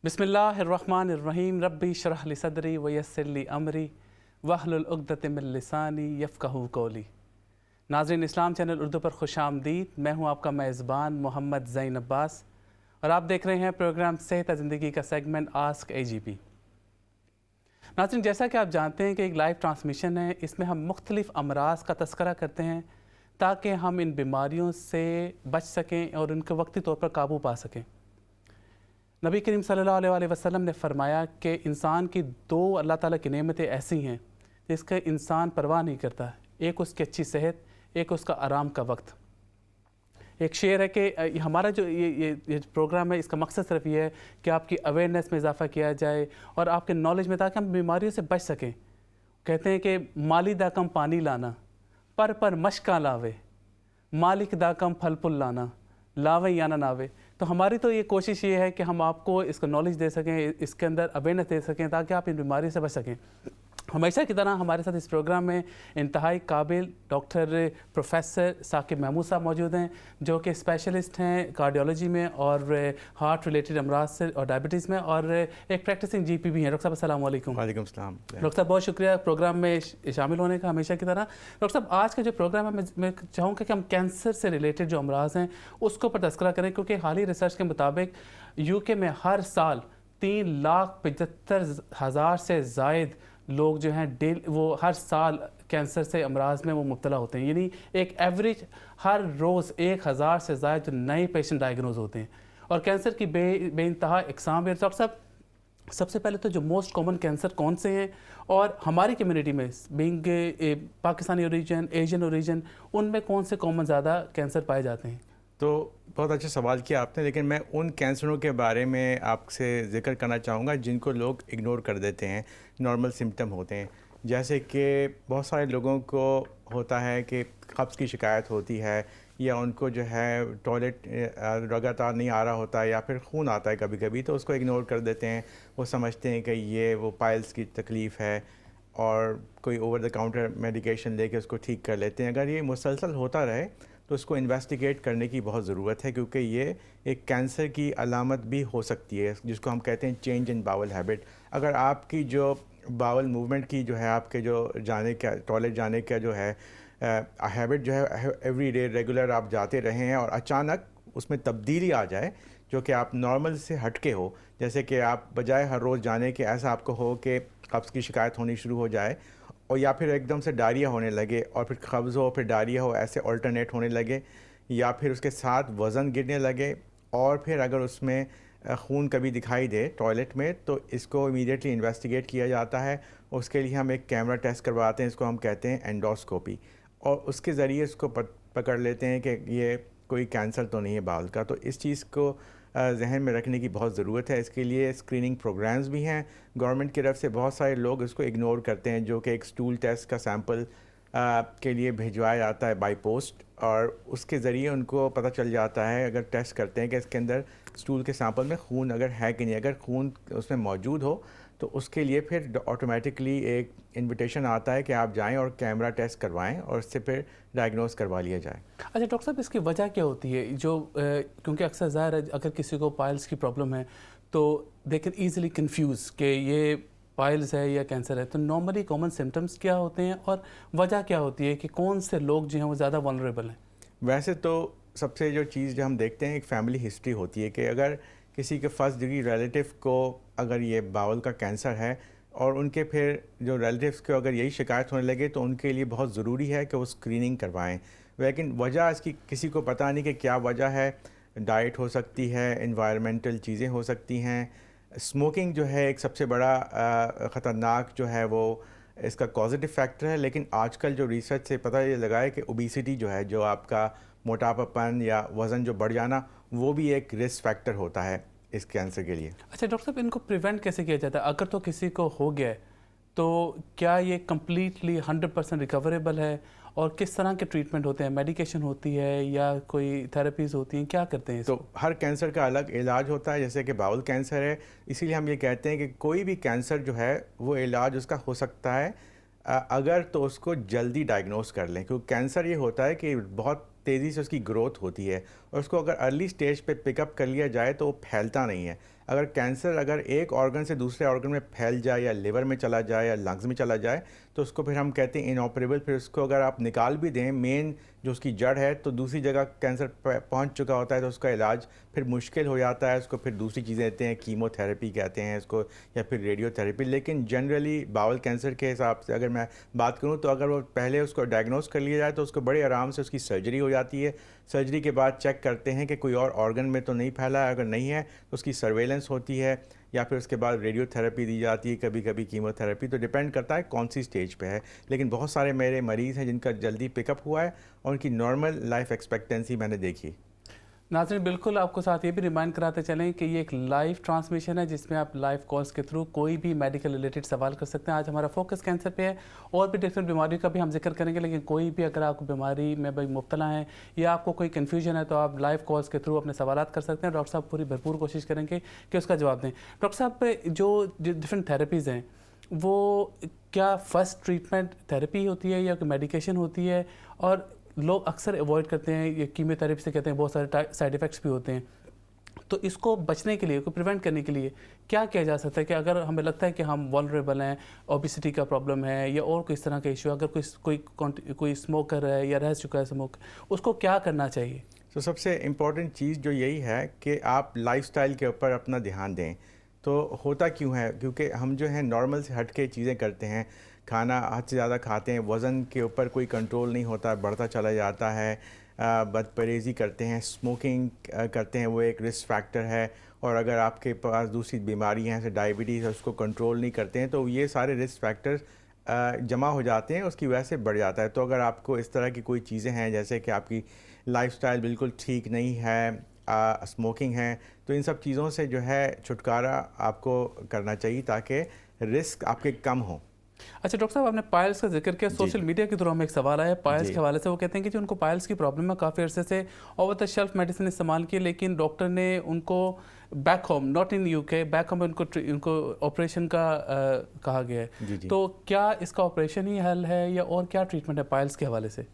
बिस्मिल्लाहिर्रहमानिर्रहीम रब्बी शरह ली सदरी व यस्सिर ली अमरी वहलुल उक़दत मिन लिसानी यफ़क़हू क़ौली। नाज़रीन, इस्लाम चैनल उर्दू पर खुश आमदीद। मैं हूँ आपका मेज़बान मोहम्मद ज़ैन अब्बास और आप देख रहे हैं प्रोग्राम सेहत ज़िंदगी का सेगमेंट आस्क AGP। नाज़रीन, जैसा कि आप जानते हैं कि एक लाइव ट्रांसमिशन है, इसमें हम मुख्तलिफ़ अमराज़ का तस्करा करते हैं ताकि हम इन बीमारियों से बच सकें और इनके वक्ती तौर पर काबू पा सकें। नबी करीम सल्लल्लाहु अलैहि वसल्लम ने फरमाया कि इंसान की दो अल्लाह ताला की नेमतें ऐसी हैं जिसका इंसान परवाह नहीं करता। एक उसकी अच्छी सेहत, एक उसका आराम का वक्त। एक शेर है कि हमारा जो ये प्रोग्राम है, इसका मकसद सिर्फ ये है कि आपकी अवेयरनेस में इजाफ़ा किया जाए और आपके नॉलेज में, ताकि हम बीमारियों से बच सकें। कहते हैं कि माली दा कम पानी लाना, पर मशका लावे, मालिक दा कम फल फुल लाना, लावे या ना नावे। तो हमारी तो ये कोशिश ये है कि हम आपको इसका नॉलेज दे सकें, इसके अंदर अवेयरनेस दे सकें ताकि आप इन बीमारी से बच सकें। हमेशा की तरह हमारे साथ इस प्रोग्राम में इंतहाई काबिल डॉक्टर प्रोफेसर साकिब महमूद साहब मौजूद हैं, जो कि स्पेशलिस्ट हैं कार्डियोलॉजी में और हार्ट रिलेटेड अमराज से और डायबिटीज़ में, और एक प्रैक्टिसिंग GP भी हैं। डॉक्टर साहब अस्सलाम वालेकुम। वालेकुम सलाम। डॉक्टर साहब बहुत शुक्रिया प्रोग्राम में शामिल होने का, हमेशा की तरह। डॉक्टर साहब, आज का जो प्रोग्राम है, मैं चाहूँगा कि हम कैंसर से रिलेटेड जो अमराज हैं उसको पर तस्करा करें, क्योंकि हाल ही रिसर्च के मुताबिक UK में हर साल 3,75,000 से ज़ायद लोग जो हैं वो हर साल कैंसर से अमराज में वो मुब्तला होते हैं। यानी एक एवरेज हर रोज़ 1,000 से ज़ायद नए पेशेंट डायग्नोज होते हैं और कैंसर की बेइंतहा इकसाम है। डॉक्टर साहब, सबसे पहले तो जो मोस्ट कॉमन कैंसर कौन से हैं और हमारी कम्युनिटी में being Pakistani origin, Asian origin, उनमें कौन से कॉमन ज़्यादा कैंसर पाए जाते हैं? तो बहुत अच्छा सवाल किया आपने, लेकिन मैं उन कैंसरों के बारे में आपसे ज़िक्र करना चाहूँगा जिनको लोग इग्नोर कर देते हैं, नॉर्मल सिम्टम होते हैं। जैसे कि बहुत सारे लोगों को होता है कि कब्ज़ की शिकायत होती है, या उनको जो है टॉयलेट लगातार नहीं आ रहा होता है, या फिर खून आता है कभी कभी, तो उसको इग्नोर कर देते हैं। वो समझते हैं कि ये वो पाइल्स की तकलीफ़ है और कोई ओवर द काउंटर मेडिकेशन लेके उसको ठीक कर लेते हैं। अगर ये मुसलसल होता रहे तो उसको इन्वेस्टिगेट करने की बहुत ज़रूरत है, क्योंकि ये एक कैंसर की अलामत भी हो सकती है, जिसको हम कहते हैं चेंज इन बावल हैबिट। अगर आपकी जो बावल मूवमेंट की जो है, आपके जो जाने का, टॉयलेट जाने का जो है हैबिट जो है, एवरी डे रेगुलर आप जाते रहे हैं और अचानक उसमें तब्दीली आ जाए जो कि आप नॉर्मल से हटके हो, जैसे कि आप बजाय हर रोज़ जाने के ऐसा आपको हो कि कब्ज़ की शिकायत होनी शुरू हो जाए, और या फिर एकदम से डायरिया होने लगे और फिर कब्ज़ हो फिर डायरिया हो, ऐसे अल्टरनेट होने लगे, या फिर उसके साथ वज़न गिरने लगे, और फिर अगर उसमें खून कभी दिखाई दे टॉयलेट में, तो इसको इमीडिएटली इन्वेस्टिगेट किया जाता है। उसके लिए हम एक कैमरा टेस्ट करवाते हैं, इसको हम कहते हैं एंडोस्कोपी, और उसके ज़रिए इसको पकड़ लेते हैं कि ये कोई कैंसर तो नहीं है बाल का। तो इस चीज़ को जहन में रखने की बहुत ज़रूरत है। इसके लिए स्क्रीनिंग प्रोग्राम्स भी हैं गवर्नमेंट की तरफ से। बहुत सारे लोग इसको इग्नोर करते हैं, जो कि एक स्टूल टेस्ट का सैंपल के लिए भिजवाया जाता है बाय पोस्ट, और उसके ज़रिए उनको पता चल जाता है, अगर टेस्ट करते हैं कि इसके अंदर स्टूल के सैंपल में खून अगर है कि नहीं। अगर खून उसमें मौजूद हो तो उसके लिए फिर ऑटोमेटिकली एक इन्विटेशन आता है कि आप जाएं और कैमरा टेस्ट करवाएं और उससे फिर डायग्नोस करवा लिया जाए। अच्छा डॉक्टर साहब, इसकी वजह क्या होती है? क्योंकि अक्सर ज़ाहिर है अगर किसी को पाइल्स की प्रॉब्लम है तो दे कैन ईज़िली कन्फ्यूज़ कि ये पाइल्स है या कैंसर है। तो नॉर्मली कॉमन सिम्टम्स क्या होते हैं और वजह क्या होती है कि कौन से लोग जो हैं वो ज़्यादा वल्नरेबल हैं? वैसे तो सबसे जो चीज़ जो हम देखते हैं, एक फैमिली हिस्ट्री होती है कि अगर किसी के फर्स्ट डिग्री रिलेटिव को अगर ये बावल का कैंसर है और उनके फिर जो रिलेटिव्स को अगर यही शिकायत होने लगे, तो उनके लिए बहुत ज़रूरी है कि वो स्क्रीनिंग करवाएं। लेकिन वजह इसकी किसी को पता नहीं कि क्या वजह है। डाइट हो सकती है, एनवायरमेंटल चीज़ें हो सकती हैं। स्मोकिंग जो है एक सबसे बड़ा ख़तरनाक जो है वो इसका पॉजिटिव फैक्टर है। लेकिन आजकल जो रिसर्च से पता ये लगा है कि ओबेसिटी जो है, जो आपका मोटापापन या वज़न जो बढ़ जाना, वो भी एक रिस्क फैक्टर होता है इस कैंसर के लिए। अच्छा डॉक्टर साहब, इनको प्रिवेंट कैसे किया जाता है? अगर तो किसी को हो गया है तो क्या ये कम्प्लीटली 100% रिकवरेबल है, और किस तरह के ट्रीटमेंट होते हैं? मेडिकेशन होती है या कोई थेरेपीज़ होती हैं, क्या करते हैं इसको? तो हर कैंसर का अलग इलाज होता है। जैसे कि बाउल कैंसर है, इसीलिए हम ये कहते हैं कि कोई भी कैंसर जो है वो इलाज उसका हो सकता है अगर तो उसको जल्दी डायग्नोस कर लें। क्योंकि कैंसर ये होता है कि बहुत तेज़ी से उसकी ग्रोथ होती है, और उसको अगर अर्ली स्टेज पे पिकअप कर लिया जाए तो वो फैलता नहीं है। अगर कैंसर अगर एक ऑर्गन से दूसरे ऑर्गन में फैल जाए या लिवर में चला जाए या लंग्स में चला जाए तो उसको फिर हम कहते हैं इनऑपरेबल। फिर उसको अगर आप निकाल भी दें मेन जो उसकी जड़ है तो दूसरी जगह कैंसर पहुंच चुका होता है तो उसका इलाज फिर मुश्किल हो जाता है। उसको फिर दूसरी चीज़ें देते हैं, कीमोथेरेपी कहते हैं इसको या फिर रेडियोथेरेपी। लेकिन जनरली बाउल कैंसर के हिसाब से अगर मैं बात करूं तो अगर वो पहले उसको डायग्नोस कर लिया जाए तो उसको बड़े आराम से उसकी सर्जरी हो जाती है। सर्जरी के बाद चेक करते हैं कि कोई और ऑर्गन में तो नहीं फैला है, अगर नहीं है तो उसकी सर्वेलेंस होती है या फिर उसके बाद रेडियोथेरेपी दी जाती है, कभी कभी कीमोथेरेपी, तो डिपेंड करता है कौन सी स्टेज पे है। लेकिन बहुत सारे मेरे मरीज़ हैं जिनका जल्दी पिकअप हुआ है और उनकी नॉर्मल लाइफ एक्सपेक्टेंसी मैंने देखी। नाज़रीन, बिल्कुल आपको साथ ये भी रिमाइंड कराते चलें कि ये एक लाइव ट्रांसमिशन है जिसमें आप लाइव कॉल्स के थ्रू कोई भी मेडिकल रिलेटेड सवाल कर सकते हैं। आज हमारा फोकस कैंसर पे है और भी डिफरेंट बीमारियों का भी हम जिक्र करेंगे, लेकिन कोई भी अगर आपको बीमारी में भाई मुब्तला है या आपको कोई कन्फ्यूजन है तो आप लाइव कॉल्स के थ्रू अपने सवाल कर सकते हैं। डॉक्टर साहब पूरी भरपूर कोशिश करेंगे कि उसका जवाब दें। डॉक्टर साहब, जो डिफरेंट थेरेपीज़ हैं वो क्या फर्स्ट ट्रीटमेंट थेरेपी होती है या कोई मेडिकेशन होती है? और लोग अक्सर अवॉइड करते हैं, ये कीमोथेरेपी से कहते हैं बहुत सारे साइड इफ़ेक्ट्स भी होते हैं, तो इसको बचने के लिए, को प्रिवेंट करने के लिए क्या किया जा सकता है कि अगर हमें लगता है कि हम वल्नरेबल हैं, ओबेसिटी का प्रॉब्लम है या और किस तरह का इशू, अगर कोई स्मोकर है या रह चुका है स्मोक, उसको क्या करना चाहिए? तो सबसे इम्पॉर्टेंट चीज़ जो यही है कि आप लाइफस्टाइल के ऊपर अपना ध्यान दें। तो होता क्यों है, क्योंकि हम जो है नॉर्मल से हट के चीज़ें करते हैं, खाना हद से ज़्यादा खाते हैं, वज़न के ऊपर कोई कंट्रोल नहीं होता, बढ़ता चला जाता है, बदपरहेज़ी करते हैं, स्मोकिंग करते हैं, वो एक रिस्क फैक्टर है। और अगर आपके पास दूसरी बीमारी हैं जैसे डायबिटीज़ है उसको कंट्रोल नहीं करते हैं तो ये सारे रिस्क फैक्टर्स जमा हो जाते हैं, उसकी वजह से बढ़ जाता है। तो अगर आपको इस तरह की कोई चीज़ें हैं जैसे कि आपकी लाइफस्टाइल बिल्कुल ठीक नहीं है, स्मोकिंग है, तो इन सब चीज़ों से जो है छुटकारा आपको करना चाहिए ताकि रिस्क आपके कम हो। अच्छा डॉक्टर साहब, आपने पायल्स का जिक्र किया, सोशल मीडिया के थ्रू हमें एक सवाल आया पायल्स जी। के हवाले से। वो कहते हैं कि जो उनको पायल्स की प्रॉब्लम है, काफ़ी अरसे से ओवर द शेल्फ मेडिसिन इस्तेमाल की, लेकिन डॉक्टर ने उनको back home, not in UK, back home उनको ऑपरेशन का कहा गया है। जी जी। तो क्या इसका ऑपरेशन ही हल है या और क्या ट्रीटमेंट है पायल्स के हवाले से?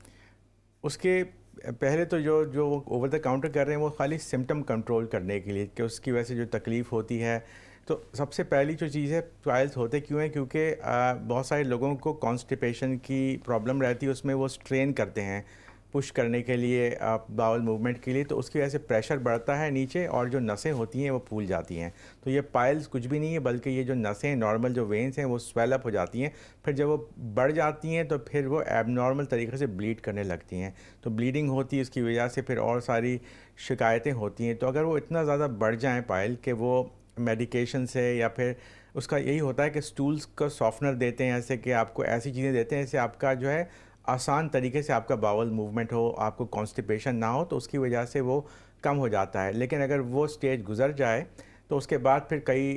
उसके पहले तो जो वो ओवर द काउंटर कर रहे हैं वो खाली सिम्टम कंट्रोल करने के लिए कि उसकी वजह से जो तकलीफ़ होती है। तो सबसे पहली जो चीज़ है, पायल्स होते क्यों हैं, क्योंकि बहुत सारे लोगों को कॉन्स्टिपेशन की प्रॉब्लम रहती है, उसमें वो स्ट्रेन करते हैं पुश करने के लिए, बाउल मूवमेंट के लिए, तो उसकी वजह से प्रेशर बढ़ता है नीचे और जो नसें होती हैं वो फूल जाती हैं। तो ये पायल्स कुछ भी नहीं है, बल्कि ये जो नसें नॉर्मल जो वेन्स हैं वो स्वेल अप हो जाती हैं। फिर जब वो बढ़ जाती हैं तो फिर वो एबनॉर्मल तरीके से ब्लीड करने लगती हैं। तो ब्लीडिंग होती है, उसकी वजह से फिर और सारी शिकायतें होती हैं। तो अगर वो इतना ज़्यादा बढ़ जाएँ पायल कि वो मेडिकेशन से या फिर उसका यही होता है कि स्टूल्स का सॉफ्टनर देते हैं, ऐसे कि आपको ऐसी चीज़ें देते हैं जैसे आपका जो है आसान तरीके से आपका बाउल मूवमेंट हो, आपको कॉन्स्टिपेशन ना हो, तो उसकी वजह से वो कम हो जाता है। लेकिन अगर वो स्टेज गुजर जाए तो उसके बाद फिर कई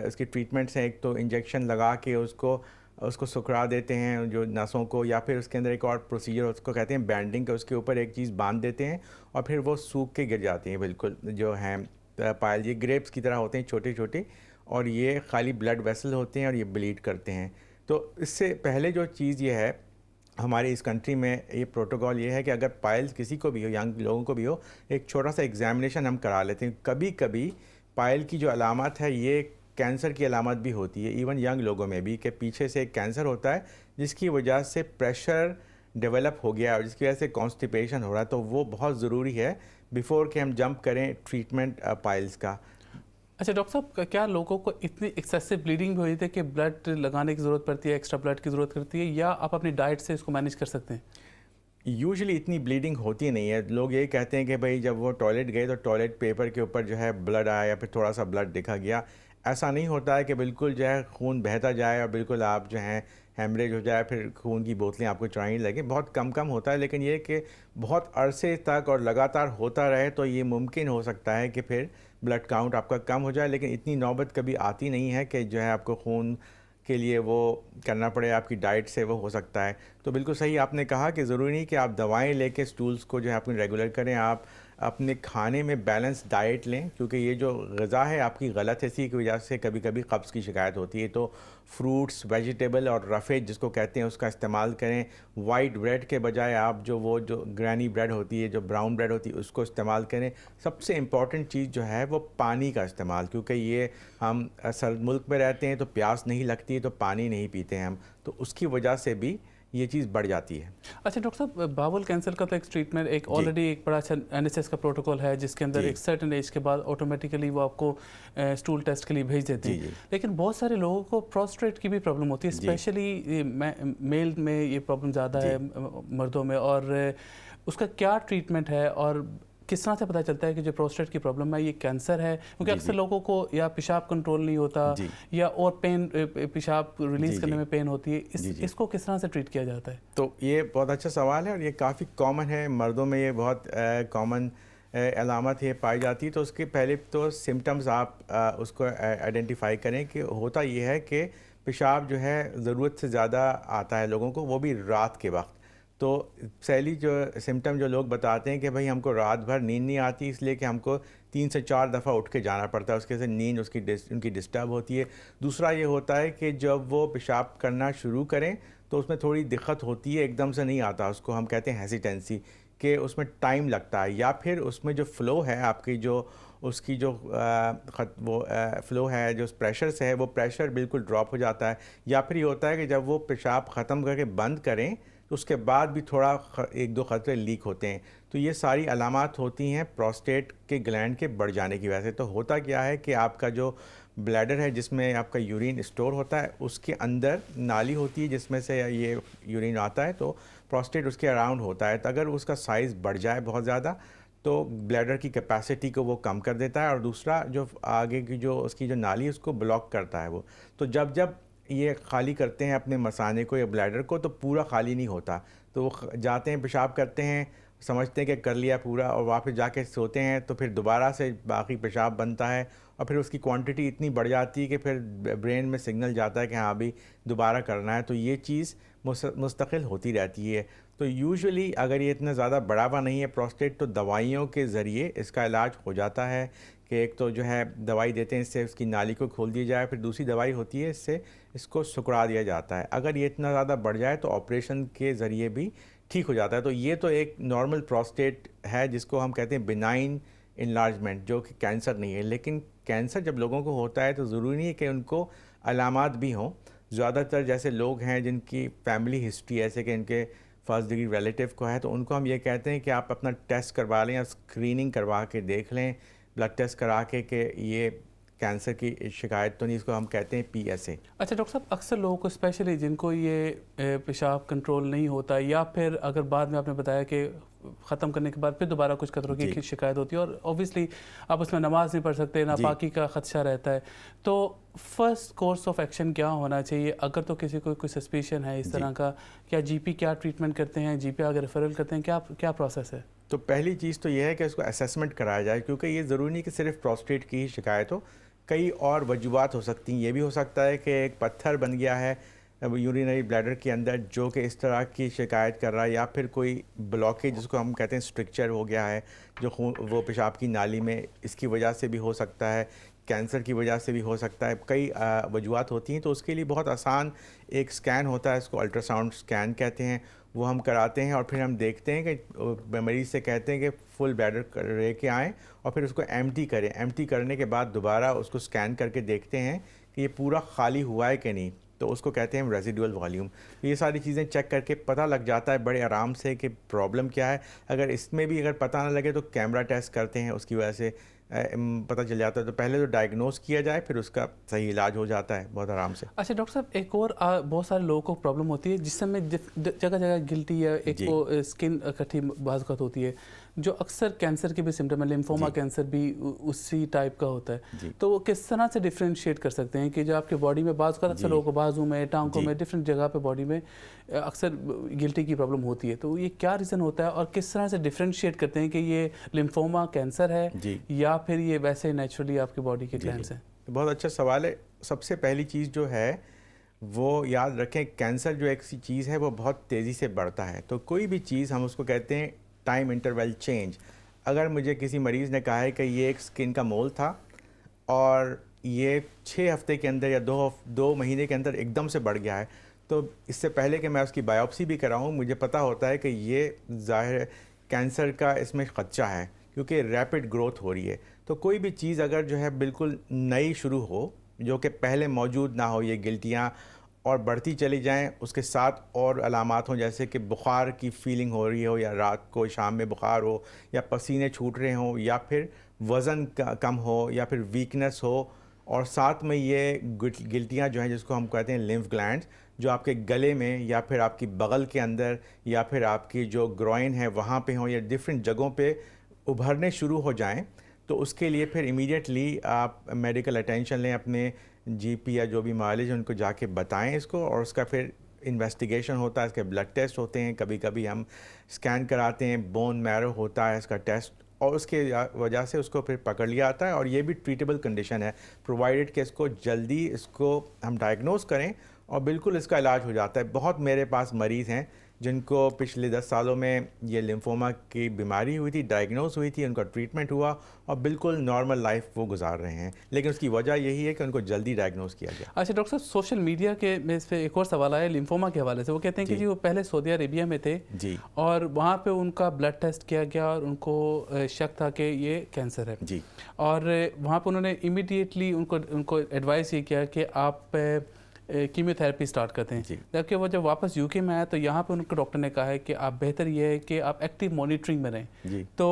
उसकी ट्रीटमेंट्स हैं। एक तो इंजेक्शन लगा के उसको सुखड़ा देते हैं जो नसों को, या फिर उसके अंदर एक और प्रोसीजर उसको कहते हैं बैंडिंग का, उसके ऊपर एक चीज़ बांध देते हैं और फिर वो सूख के गिर जाती हैं बिल्कुल। जो हैं पायल, ये ग्रेप्स की तरह होते हैं छोटे छोटे, और ये खाली ब्लड वेसल होते हैं और ये ब्लीड करते हैं। तो इससे पहले जो चीज़ ये है, हमारे इस कंट्री में ये प्रोटोकॉल ये है कि अगर पायल्स किसी को भी हो, यंग लोगों को भी हो, एक छोटा सा एग्जामिनेशन हम करा लेते हैं। कभी कभी पायल की जो अलामत है ये कैंसर की अलामत भी होती है, इवन यंग लोगों में भी, कि पीछे से एक कैंसर होता है जिसकी वजह से प्रेशर डेवलप हो गया और जिसकी वजह से कॉन्स्टिपेशन हो रहा है। तो वो बहुत ज़रूरी है बिफ़ोर कि हम जंप करें ट्रीटमेंट पायल्स का। अच्छा डॉक्टर साहब, क्या लोगों को इतनी एक्सेसिव ब्लीडिंग भी हो जाती है कि ब्लड लगाने की ज़रूरत पड़ती है, एक्स्ट्रा ब्लड की ज़रूरत पड़ती है, या आप अपनी डाइट से इसको मैनेज कर सकते हैं? यूजुअली इतनी ब्लीडिंग होती नहीं है। लोग यही कहते हैं कि भाई जब वो टॉयलेट गए तो टॉयलेट पेपर के ऊपर जो है ब्लड आया या फिर थोड़ा सा ब्लड दिखा गया। ऐसा नहीं होता है कि बिल्कुल जो है खून बहता जाए और बिल्कुल आप जो हैं हेमरेज हो जाए, फिर खून की बोतलें आपको चढ़ानी लगे। बहुत कम कम होता है, लेकिन ये कि बहुत अरसे तक और लगातार होता रहे तो ये मुमकिन हो सकता है कि फिर ब्लड काउंट आपका कम हो जाए। लेकिन इतनी नौबत कभी आती नहीं है कि जो है आपको खून के लिए वो करना पड़े, आपकी डाइट से वो हो सकता है। तो बिल्कुल सही आपने कहा कि ज़रूरी नहीं कि आप दवाएं लेके स्टूल्स को जो है अपनी रेगुलर करें। आप अपने खाने में बैलेंस डाइट लें, क्योंकि ये जो ग़िज़ा है आपकी गलत है, इसी की वजह से कभी कभी कब्ज़ की शिकायत होती है। तो फ्रूट्स, वेजिटेबल और रफ़ेज जिसको कहते हैं उसका इस्तेमाल करें। वाइट ब्रेड के बजाय आप जो ग्रैनी ब्रेड होती है, जो ब्राउन ब्रेड होती है, उसको इस्तेमाल करें। सबसे इम्पॉर्टेंट चीज़ जो है वो पानी का इस्तेमाल, क्योंकि ये हम सर्द मुल्क में रहते हैं तो प्यास नहीं लगती है, तो पानी नहीं पीते हैं हम, तो उसकी वजह से भी ये चीज़ बढ़ जाती है। अच्छा डॉक्टर साहब, बाउल कैंसर का तो एक ट्रीटमेंट एक ऑलरेडी एक बड़ा अच्छा एनएचएस का प्रोटोकॉल है, जिसके अंदर जी। एक सर्टेन एज के बाद ऑटोमेटिकली वो आपको स्टूल टेस्ट के लिए भेज देते जी, हैं। जी। लेकिन बहुत सारे लोगों को प्रोस्टेट की भी प्रॉब्लम होती है, जी। स्पेशली मेल में ये प्रॉब्लम ज़्यादा जी। है मर्दों में, और उसका क्या ट्रीटमेंट है और किस तरह से पता चलता है कि जो प्रोस्टेट की प्रॉब्लम है ये कैंसर है? क्योंकि जी, अक्सर जी। लोगों को या पेशाब कंट्रोल नहीं होता, जी। या और पेन, पेशाब रिलीज जी, करने जी। में पेन होती है, जी, जी। इसको किस तरह से ट्रीट किया जाता है? तो ये बहुत अच्छा सवाल है और ये काफ़ी कॉमन है, मर्दों में ये बहुत कॉमन अलामत ये पाई जाती है। तो उसके पहले तो सिम्टम्स आप उसको आइडेंटिफाई करें कि होता ये है कि पेशाब जो है ज़रूरत से ज़्यादा आता है लोगों को, वो भी रात के वक्त। तो पहली जो सिम्टम जो लोग बताते हैं कि भाई हमको रात भर नींद नहीं आती, इसलिए कि हमको 3 से 4 दफ़ा उठ के जाना पड़ता है, उसके से नींद उनकी डिस्टर्ब होती है। दूसरा ये होता है कि जब वो पेशाब करना शुरू करें तो उसमें थोड़ी दिक्कत होती है, एकदम से नहीं आता, उसको हम कहते हैं हेसिटेंसी, कि उसमें टाइम लगता है, या फिर उसमें जो फ़्लो है आपकी उसकी जो फ़्लो है, जो प्रेशर से है, वो प्रेशर बिल्कुल ड्रॉप हो जाता है। या फिर ये होता है कि जब वो पेशाब ख़त्म करके बंद करें तो उसके बाद भी थोड़ा 1-2 क़तरे लीक होते हैं। तो ये सारी अलामात होती हैं प्रोस्टेट के ग्लैंड के बढ़ जाने की वजह से। तो होता क्या है कि आपका जो ब्लैडर है जिसमें आपका यूरिन स्टोर होता है, उसके अंदर नाली होती है जिसमें से ये यूरिन आता है, तो प्रोस्टेट उसके अराउंड होता है। तो अगर उसका साइज़ बढ़ जाए बहुत ज़्यादा तो ब्लैडर की कैपेसिटी को वो कम कर देता है, और दूसरा जो आगे की जो उसकी जो नाली है उसको ब्लॉक करता है वो। तो जब जब ये खाली करते हैं अपने मसाने को या ब्लैडर को, तो पूरा खाली नहीं होता, तो वो जाते हैं पेशाब करते हैं, समझते हैं कि कर लिया पूरा, और वापस जाके सोते हैं, तो फिर दोबारा से बाकी पेशाब बनता है, और फिर उसकी क्वांटिटी इतनी बढ़ जाती है कि फिर ब्रेन में सिग्नल जाता है कि हाँ अभी दोबारा करना है। तो ये चीज़ मुस्तकिल होती रहती है। तो यूजुअली अगर ये इतना ज़्यादा बढ़ा हुआ नहीं है प्रोस्टेट, तो दवाइयों के ज़रिए इसका इलाज हो जाता है कि एक तो जो है दवाई देते हैं, इससे उसकी नाली को खोल दिया जाए, फिर दूसरी दवाई होती है इससे इसको सुकड़ा दिया जाता है। अगर ये इतना ज़्यादा बढ़ जाए तो ऑपरेशन के ज़रिए भी ठीक हो जाता है। तो ये तो एक नॉर्मल प्रोस्टेट है जिसको हम कहते हैं बिनाइन इनलार्जमेंट, जो कि कैंसर नहीं है। लेकिन कैंसर जब लोगों को होता है तो ज़रूरी नहीं है कि उनको अलामात भी हों। ज़्यादातर जैसे लोग हैं जिनकी फैमिली हिस्ट्री ऐसे कि इनके फर्स्ट डिग्री रिलेटिव को है, तो उनको हम ये कहते हैं कि आप अपना टेस्ट करवा लें या स्क्रीनिंग करवा के देख लें, ब्लड टेस्ट करा के कि ये कैंसर की शिकायत तो नहीं, इसको हम कहते हैं PSA। अच्छा डॉक्टर साहब, अक्सर लोगों को स्पेशली जिनको ये पेशाब कंट्रोल नहीं होता, या फिर अगर बाद में आपने बताया कि ख़त्म करने के बाद फिर दोबारा कुछ कतरों की शिकायत होती है, और ऑब्वियसली आप उसमें नमाज नहीं पढ़ सकते, नापाकी का खदशा रहता है, तो फर्स्ट कोर्स ऑफ एक्शन क्या होना चाहिए अगर तो किसी को कोई सस्पिशन है इस तरह का? क्या GP क्या ट्रीटमेंट करते हैं, GP अगर रेफरल करते हैं, क्या प्रोसेस है? तो पहली चीज़ तो यह है कि इसको असेसमेंट कराया जाए, क्योंकि ये ज़रूरी नहीं कि सिर्फ प्रोस्टेट की ही शिकायत हो, कई और वजूहत हो सकती हैं। ये भी हो सकता है कि एक पत्थर बन गया है यूरिनरी ब्लैडर के अंदर जो कि इस तरह की शिकायत कर रहा है, या फिर कोई ब्लॉकेज जिसको हम कहते हैं स्ट्रिक्चर हो गया है जो खून वो पेशाब की नाली में, इसकी वजह से भी हो सकता है, कैंसर की वजह से भी हो सकता है, कई वजूहत होती हैं। तो उसके लिए बहुत आसान एक स्कैन होता है, इसको अल्ट्रासाउंड स्कैन कहते हैं, वो हम कराते हैं और फिर हम देखते हैं कि मरीज़ से कहते हैं कि फुल ब्लैडर लेके आएँ और फिर उसको एम्प्टी करें। एम्प्टी करने के बाद दोबारा उसको स्कैन करके देखते हैं कि ये पूरा खाली हुआ है कि नहीं, तो उसको कहते हैं रेजिडुअल वॉल्यूम। ये सारी चीज़ें चेक करके पता लग जाता है बड़े आराम से कि प्रॉब्लम क्या है। अगर इसमें भी अगर पता ना लगे तो कैमरा टेस्ट करते हैं, उसकी वजह से पता चल जाता है। तो पहले तो डायग्नोस किया जाए, फिर उसका सही इलाज हो जाता है बहुत आराम से। अच्छा डॉक्टर साहब, एक और बहुत सारे लोगों को प्रॉब्लम होती है जिसमें जगह जगह गिल्टी या एक वो स्किन इकट्ठी बाज़ होती है, जो अक्सर कैंसर के भी सिम्टम है, लिम्फोमा कैंसर भी उसी टाइप का होता है। तो वो किस तरह से डिफ्रेंशिएट कर सकते हैं कि जो आपके बॉडी में बाज़ अक्सर लोगों को बाजू में, टांगों में, डिफरेंट जगह पे बॉडी में अक्सर गिल्टी की प्रॉब्लम होती है, तो ये क्या रीज़न होता है और किस तरह से डिफ्रेंशिएट करते हैं कि ये लिम्फोमा कैंसर है या फिर ये वैसे नेचुरली आपकी बॉडी के ग्लैंड्स हैं? बहुत अच्छा सवाल है। सबसे पहली चीज़ जो है वो याद रखें, कैंसर जो एक सी चीज़ है वो बहुत तेज़ी से बढ़ता है। तो कोई भी चीज़ हम उसको कहते हैं टाइम इंटरवल चेंज। अगर मुझे किसी मरीज़ ने कहा है कि ये एक स्किन का मोल था और ये 6 हफ्ते के अंदर या 2 महीने के अंदर एकदम से बढ़ गया है, तो इससे पहले कि मैं उसकी बायोप्सी भी कराऊं, मुझे पता होता है कि ये ज़ाहिर है कैंसर का इसमें खदशा है, क्योंकि रैपिड ग्रोथ हो रही है। तो कोई भी चीज़ अगर जो है बिल्कुल नई शुरू हो, जो कि पहले मौजूद ना हो, ये गिल्टियाँ और बढ़ती चली जाएं, उसके साथ और अलामात हों, जैसे कि बुखार की फीलिंग हो रही हो, या रात को शाम में बुखार हो, या पसीने छूट रहे हों, या फिर वज़न कम हो, या फिर वीकनेस हो, और साथ में ये गिल्टियाँ जो हैं जिसको हम कहते हैं लिम्फ ग्लैंड्स, जो आपके गले में या फिर आपकी बगल के अंदर या फिर आपकी जो ग्रॉइन है वहाँ पे हों, या डिफरेंट जगहों पे उभरने शुरू हो जाएं, तो उसके लिए फिर इमीडिएटली आप मेडिकल अटेंशन लें, अपने जीपी या जो भी मालिज उनको जाके बताएं इसको, और उसका फिर इन्वेस्टिगेशन होता है, इसके ब्लड टेस्ट होते हैं, कभी कभी हम स्कैन कराते हैं, बोन मैरो होता है इसका टेस्ट, और उसके वजह से उसको फिर पकड़ लिया आता है। और ये भी ट्रीटेबल कंडीशन है, प्रोवाइडेड कि इसको जल्दी इसको हम डायग्नोस करें और बिल्कुल इसका इलाज हो जाता है। बहुत मेरे पास मरीज़ हैं जिनको पिछले 10 सालों में ये लिम्फोमा की बीमारी हुई थी, डायग्नोस हुई थी, उनका ट्रीटमेंट हुआ और बिल्कुल नॉर्मल लाइफ वो गुजार रहे हैं, लेकिन उसकी वजह यही है कि उनको जल्दी डायग्नोस किया गया। अच्छा डॉक्टर साहब, सोशल मीडिया के में इस पे एक और सवाल आया लिम्फोमा के हवाले से। वो कहते हैं कि जी वो पहले सऊदी अरेबिया में थे जी, और वहाँ पे उनका ब्लड टेस्ट किया गया और उनको शक था कि ये कैंसर है जी, और वहाँ पे उन्होंने इमीडिएटली उनको एडवाइस ये किया कि आप कीमोथेरेपी स्टार्ट करते हैं। जबकि वो जब वापस यूके में आया तो यहाँ पे उनको डॉक्टर ने कहा है कि आप बेहतर ये है कि आप एक्टिव मॉनिटरिंग में रहें। तो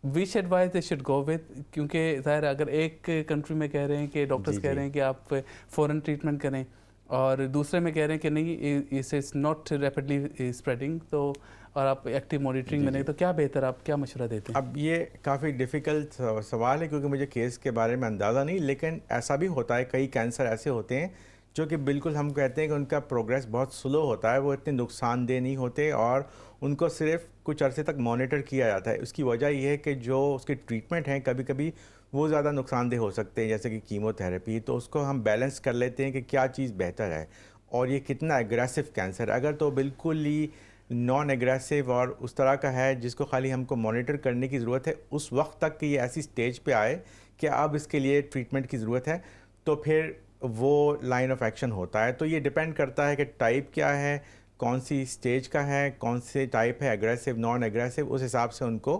which advice they should go with, क्योंकि ज़ाहिर अगर एक कंट्री में कह रहे हैं कि डॉक्टर्स कह रहे हैं कि आप फ़ौरन ट्रीटमेंट करें और दूसरे में कह रहे हैं कि नहीं इट्स नॉट रैपिडली स्प्रेडिंग, तो और आप एक्टिव मॉनिटरिंग में नहीं, तो क्या बेहतर, आप क्या मशवरा देते हैं? अब ये काफ़ी डिफ़िकल्ट सवाल है, क्योंकि मुझे केस के बारे में अंदाज़ा नहीं, लेकिन ऐसा भी होता है कई कैंसर ऐसे होते हैं जो कि बिल्कुल हम कहते हैं कि उनका प्रोग्रेस बहुत स्लो होता है, वो इतने नुकसानदेह नहीं होते और उनको सिर्फ कुछ अरसे तक मॉनिटर किया जाता है। उसकी वजह ये है कि जो उसके ट्रीटमेंट हैं कभी कभी वो ज़्यादा नुकसानदेह हो सकते हैं, जैसे कि कीमोथेरेपी, तो उसको हम बैलेंस कर लेते हैं कि क्या चीज़ बेहतर है और ये कितना एग्रेसिव कैंसर। अगर तो बिल्कुल ही नॉन एग्रेसिव और उस तरह का है जिसको खाली हमको मॉनिटर करने की ज़रूरत है, उस वक्त तक कि ये ऐसी स्टेज पे आए कि अब इसके लिए ट्रीटमेंट की ज़रूरत है, तो फिर वो लाइन ऑफ एक्शन होता है। तो ये डिपेंड करता है कि टाइप क्या है, कौन सी स्टेज का है, कौन से टाइप है, एग्रेसिव नॉन एग्रेसिव, उस हिसाब से उनको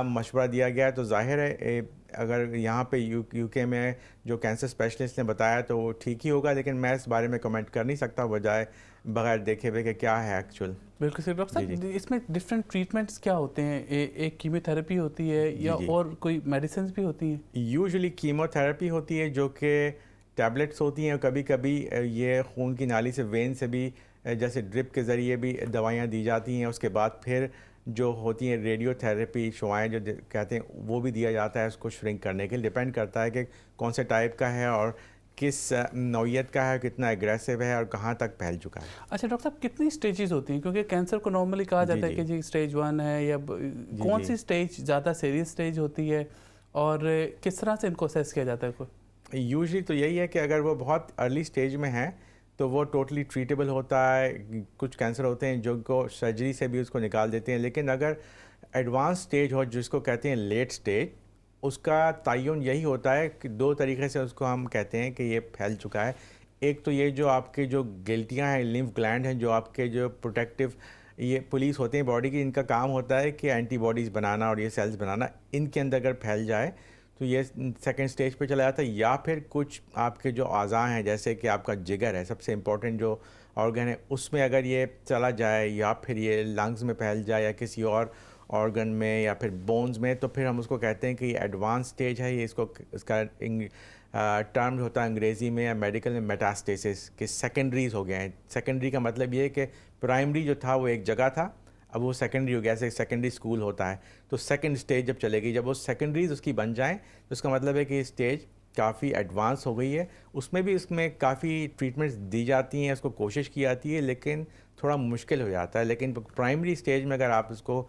मशवरा दिया गया है। तो जाहिर है अगर यहाँ पे यूके में जो कैंसर स्पेशलिस्ट ने बताया तो वो ठीक ही होगा, लेकिन मैं इस बारे में कमेंट कर नहीं सकता बजाय बगैर देखे हुए कि क्या है एक्चुअल। बिल्कुल सही डॉक्टर साहब, इसमें डिफरेंट ट्रीटमेंट्स क्या होते हैं? एक कीमोथेरेपी होती है या और कोई मेडिसिन भी होती हैं? यूजुअली कीमोथेरेपी होती है जो कि टैबलेट्स होती हैं, कभी कभी ये खून की नाली से वेन से भी जैसे ड्रिप के ज़रिए भी दवाइयाँ दी जाती हैं। उसके बाद फिर जो होती हैं रेडियोथेरेपी शुआएँ जो कहते हैं वो भी दिया जाता है उसको श्रिंक करने के लिए। डिपेंड करता है कि कौन से टाइप का है और किस नौइयत का है, कितना एग्रेसिव है और कहाँ तक फैल चुका है। अच्छा डॉक्टर साहब, कितनी स्टेजेस होती हैं? क्योंकि कैंसर को नॉर्मली कहा जाता है कि जी स्टेज 1 है, या कौन सी स्टेज ज़्यादा सीरियस स्टेज होती है और किस तरह से इनको असेस किया जाता है? यूजुअली तो यही है कि अगर वो बहुत अर्ली स्टेज में है तो वो टोटली ट्रीटेबल होता है। कुछ कैंसर होते हैं जो को सर्जरी से भी उसको निकाल देते हैं, लेकिन अगर एडवांस स्टेज हो जिसको कहते हैं लेट स्टेज, उसका तयन यही होता है कि 2 तरीके से उसको हम कहते हैं कि ये फैल चुका है। एक तो ये जो आपके जो गिल्टियाँ हैं, लिम्फ ग्लैंड हैं, जो आपके जो प्रोटेक्टिव ये पुलिस होते हैं बॉडी की, इनका काम होता है कि एंटीबॉडीज़ बनाना और ये सेल्स बनाना, इनके अंदर अगर फैल जाए तो ये सेकंड स्टेज पे चला जाता है। या फिर कुछ आपके जो अज़ा हैं, जैसे कि आपका जिगर है, सबसे इम्पोर्टेंट जो ऑर्गन है, उसमें अगर ये चला जाए या फिर ये लंग्स में फैल जाए या किसी और ऑर्गन में या फिर बोन्स में, तो फिर हम उसको कहते हैं कि ये एडवांस स्टेज है। ये इसका टर्म होता है अंग्रेज़ी में या मेडिकल में मेटास्टेसिस, के सेकेंडरीज हो गए हैं। सेकेंडरी का मतलब ये है कि प्राइमरी जो था वो एक जगह था, अब वो सेकेंडरी हो गया, जैसे सेकेंडरी स्कूल होता है। तो सेकंड स्टेज जब चलेगी, जब वो सेकेंडरीज उसकी बन जाएं, तो उसका मतलब है कि ये स्टेज काफ़ी एडवांस हो गई है। उसमें भी इसमें काफ़ी ट्रीटमेंट्स दी जाती हैं, उसको कोशिश की जाती है, लेकिन थोड़ा मुश्किल हो जाता है। लेकिन प्राइमरी स्टेज में अगर आप इसको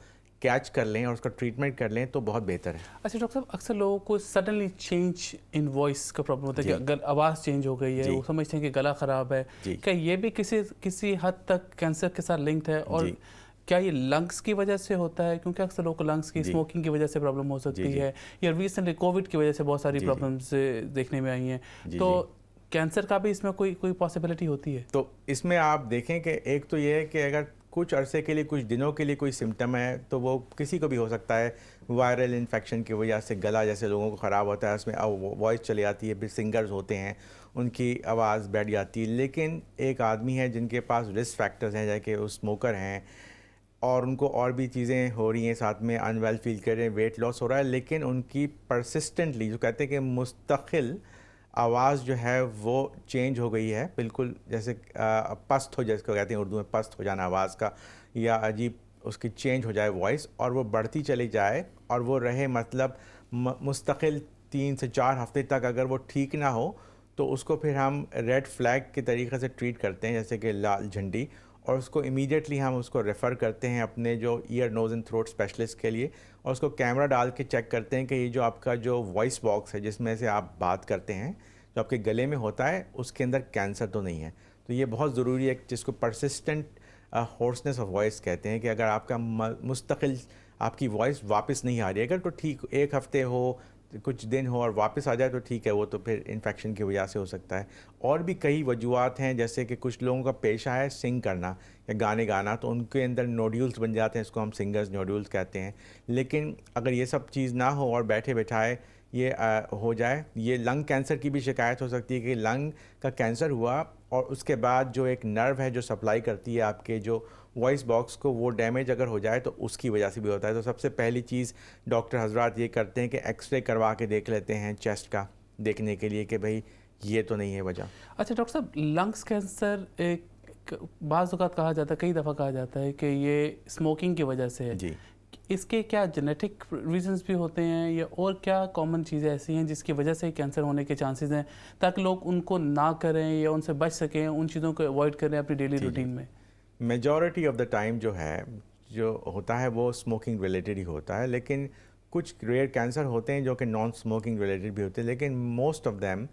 कैच कर लें और उसका ट्रीटमेंट कर लें तो बहुत बेहतर है। अच्छा डॉक्टर साहब, अक्सर लोगों को सडनली चेंज इन वॉइस का प्रॉब्लम होता है कि अगर आवाज़ चेंज हो गई है, वो समझते हैं कि गला ख़राब है। क्या ये भी किसी हद तक कैंसर के साथ लिंक्ड है? और क्या ये लंग्स की वजह से होता है? क्योंकि अक्सर लोगों को लंग्स की जी। स्मोकिंग की वजह से प्रॉब्लम हो सकती जी। है, या रिसेंटली कोविड की वजह से बहुत सारी जी। प्रॉब्लम्स देखने में आई हैं। जी। तो जी। कैंसर का भी इसमें कोई कोई पॉसिबिलिटी होती है? तो इसमें आप देखें कि एक तो ये है कि अगर कुछ अरसे के लिए, कुछ दिनों के लिए कोई सिम्टम है तो वो किसी को भी हो सकता है। वायरल इन्फेक्शन की वजह से गला जैसे लोगों को ख़राब होता है, उसमें वॉइस चली जाती है, फिर सिंगर्स होते हैं उनकी आवाज़ बैठ जाती है। लेकिन एक आदमी है जिनके पास रिस्क फैक्टर्स हैं, जैसे कि वो स्मोकर हैं और उनको और भी चीज़ें हो रही हैं, साथ में अनवेल फील कर रहे हैं, वेट लॉस हो रहा है, लेकिन उनकी परसिस्टेंटली, जो कहते हैं कि मुस्तकिल आवाज़ जो है वो चेंज हो गई है, बिल्कुल जैसे पस्त हो, जिसको कहते हैं उर्दू में पस्त हो जाना आवाज़ का, या अजीब उसकी चेंज हो जाए वॉइस, और वो बढ़ती चली जाए और वो रहे मतलब मुस्तकिल 3 से 4 हफ्ते तक। अगर वो ठीक ना हो तो उसको फिर हम रेड फ्लैग के तरीके से ट्रीट करते हैं, जैसे कि लाल झंडी, और उसको इमीडिएटली हम उसको रेफ़र करते हैं अपने जो ear nose and throat specialist के लिए, और उसको कैमरा डाल के चेक करते हैं कि ये जो आपका जो वॉइस बॉक्स है जिसमें से आप बात करते हैं, जो आपके गले में होता है, उसके अंदर कैंसर तो नहीं है। तो ये बहुत ज़रूरी है, जिसको परसिस्टेंट होर्सनेस ऑफ वॉइस कहते हैं, कि अगर आपका मुस्तकिल आपकी वॉइस वापस नहीं आ रही है, अगर तो ठीक 1 हफ़्ते हो, कुछ दिन हो और वापस आ जाए तो ठीक है, वो तो फिर इन्फेक्शन की वजह से हो सकता है। और भी कई वजूहत हैं, जैसे कि कुछ लोगों का पेशा है सिंग करना या गाने गाना, तो उनके अंदर नोड्यूल्स बन जाते हैं, इसको हम सिंगर्स नोड्यूल्स कहते हैं। लेकिन अगर ये सब चीज़ ना हो और बैठे बैठाए ये हो जाए, ये लंग कैंसर की भी शिकायत हो सकती है कि लंग का कैंसर हुआ और उसके बाद जो एक नर्व है जो सप्लाई करती है आपके जो वॉइस बॉक्स को, वो डैमेज अगर हो जाए तो उसकी वजह से भी होता है। तो सबसे पहली चीज़ डॉक्टर हजरात ये करते हैं कि एक्सरे करवा के देख लेते हैं चेस्ट का, देखने के लिए कि भाई ये तो नहीं है वजह। अच्छा डॉक्टर साहब, लंग्स कैंसर एक बाज़ औक़ात कहा जाता है, कई दफ़ा कहा जाता है कि ये स्मोकिंग की वजह से है। जी। इसके क्या जेनेटिक रीजंस भी होते हैं, या और क्या कॉमन चीज़ें ऐसी हैं जिसकी वजह से कैंसर होने के चांसेस हैं, ताकि लोग उनको ना करें या उनसे बच सकें, उन चीज़ों को अवॉइड करें अपनी डेली रूटीन में? मेजॉरिटी ऑफ द टाइम जो है, जो होता है वो स्मोकिंग रिलेटेड ही होता है, लेकिन कुछ रेयर कैंसर होते हैं जो कि नॉन स्मोकिंग रिलेटेड भी होते हैं, लेकिन मोस्ट ऑफ देम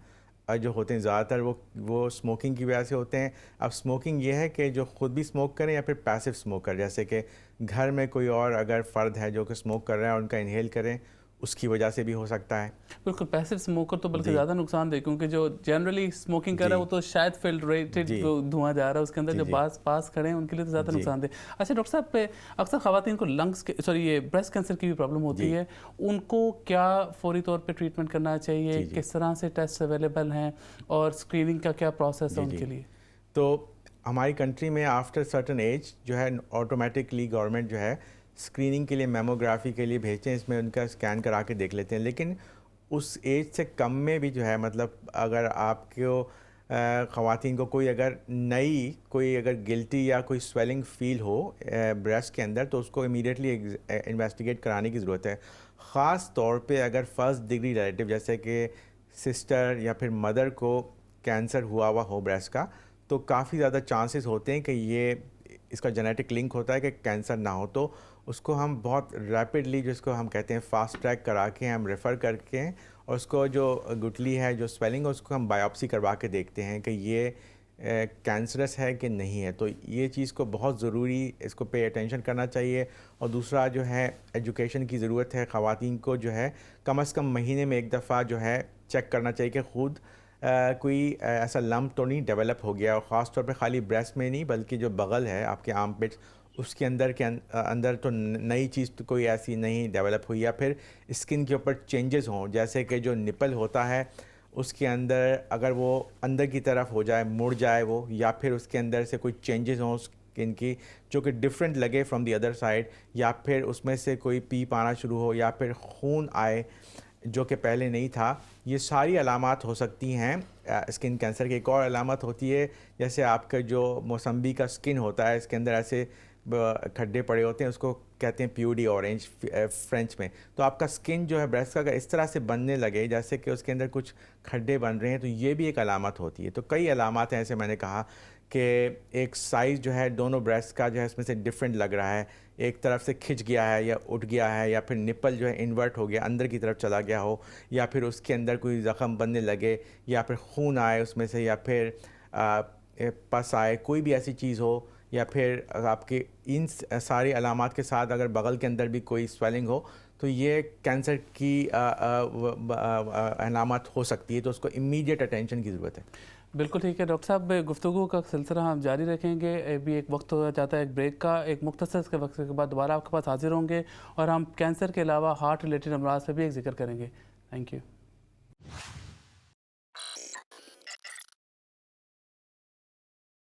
जो होते हैं ज़्यादातर वो स्मोकिंग की वजह से होते हैं। अब स्मोकिंग ये है कि जो ख़ुद भी स्मोक करें या फिर पैसिव स्मोकर, जैसे कि घर में कोई और अगर फ़र्द है जो कि स्मोक कर रहा है और उनका इनहेल करें, उसकी वजह से भी हो सकता है। बिल्कुल, पैसिव स्मोकर तो बल्कि जी। ज़्यादा नुकसानदेह, क्योंकि जो जनरली स्मोकिंग कर रहा है जी। वो तो शायद फिल्ट्रेटेड जी। धुआं जा रहा है उसके अंदर, जी। जो जी। पास खड़े हैं उनके लिए तो ज़्यादा जी। नुकसानदेह। अच्छा डॉक्टर साहब, पे अक्सर ख़वातीन को ये ब्रेस्ट कैंसर की भी प्रॉब्लम होती जी। है, उनको क्या फ़ौरी तौर पे ट्रीटमेंट करना चाहिए? जी। जी। किस तरह से टेस्ट अवेलेबल हैं और स्क्रीनिंग का क्या प्रोसेस है जी। उनके लिए? तो हमारी कंट्री में आफ्टर सर्टन एज जो है ऑटोमेटिकली गवर्नमेंट जो है स्क्रीनिंग के लिए मेमोग्राफी के लिए भेजते हैं, इसमें उनका स्कैन करा के देख लेते हैं। लेकिन उस एज से कम में भी जो है, मतलब अगर आपको ख़वातीन को कोई अगर कोई अगर गिल्टी या कोई स्वेलिंग फील हो ब्रेस्ट के अंदर, तो उसको इमीडिएटली इन्वेस्टिगेट कराने की ज़रूरत है। ख़ास तौर पे अगर फर्स्ट डिग्री रिलेटिव जैसे कि सिस्टर या फिर मदर को कैंसर हुआ हो ब्रेस्ट का, तो काफ़ी ज़्यादा चांसेस होते हैं कि ये इसका जेनेटिक लिंक होता है कि कैंसर ना हो। तो उसको हम बहुत रैपिडली, जिसको हम कहते हैं फास्ट ट्रैक करा के हम रेफ़र करके, और उसको जो गुठली है, जो स्वेलिंग है, उसको हम बायोप्सी करवा के देखते हैं कि ये कैंसरस है कि नहीं है। तो ये चीज़ को बहुत ज़रूरी, इसको पे अटेंशन करना चाहिए। और दूसरा जो है एजुकेशन की ज़रूरत है, ख़वातीन को जो है कम से कम महीने में एक दफ़ा जो है चेक करना चाहिए कि खुद कोई ऐसा लम्प तो नहीं डेवलप हो गया, और ख़ास तौर पे खाली ब्रेस्ट में नहीं बल्कि जो बगल है आपके आर्मपिट्स, उसके अंदर तो नई चीज़ तो कोई ऐसी नहीं डेवलप हुई, या फिर स्किन के ऊपर चेंजेस हों, जैसे कि जो निपल होता है उसके अंदर अगर वो अंदर की तरफ हो जाए, मुड़ जाए वो, या फिर उसके अंदर से कोई चेंजेस हों स्किन की जो कि डिफरेंट लगे फ्रॉम द अदर साइड, या फिर उसमें से कोई पीप आना शुरू हो, या फिर खून आए जो कि पहले नहीं था। ये सारी अलामात हो सकती हैं स्किन कैंसर की। एक और अलामत होती है, जैसे आपका जो मौसम्बी का स्किन होता है, इसके अंदर ऐसे खड्डे पड़े होते हैं, उसको कहते हैं प्यूडी ऑरेंज फ्रेंच में। तो आपका स्किन जो है ब्रेस्ट का अगर इस तरह से बनने लगे जैसे कि उसके अंदर कुछ खड्डे बन रहे हैं, तो ये भी एक अलामत होती है। तो कई अलामत हैं, ऐसे मैंने कहा कि एक साइज़ जो है दोनों ब्रेस्ट का जो है इसमें से डिफरेंट लग रहा है, एक तरफ से खिंच गया है या उठ गया है, या फिर निपल जो है इन्वर्ट हो गया, अंदर की तरफ चला गया हो, या फिर उसके अंदर कोई ज़ख़म बनने लगे, या फिर खून आए उसमें से, या फिर पस आए, कोई भी ऐसी चीज़ हो, या फिर आपके इन सारी अलामात के साथ अगर बगल के अंदर भी कोई स्वेलिंग हो तो ये कैंसर की अलामत हो सकती है, तो उसको इमीडिएट अटेंशन की ज़रूरत है। बिल्कुल ठीक है डॉक्टर साहब, गुफ्तगू का सिलसिला हम जारी रखेंगे। अभी एक वक्त हो जाता है एक ब्रेक का, एक मुख्तसर के वक्त के बाद दोबारा आपके पास हाजिर होंगे और हम कैंसर के अलावा हार्ट रिलेटेड अमराज पर भी एक जिक्र करेंगे। Thank you.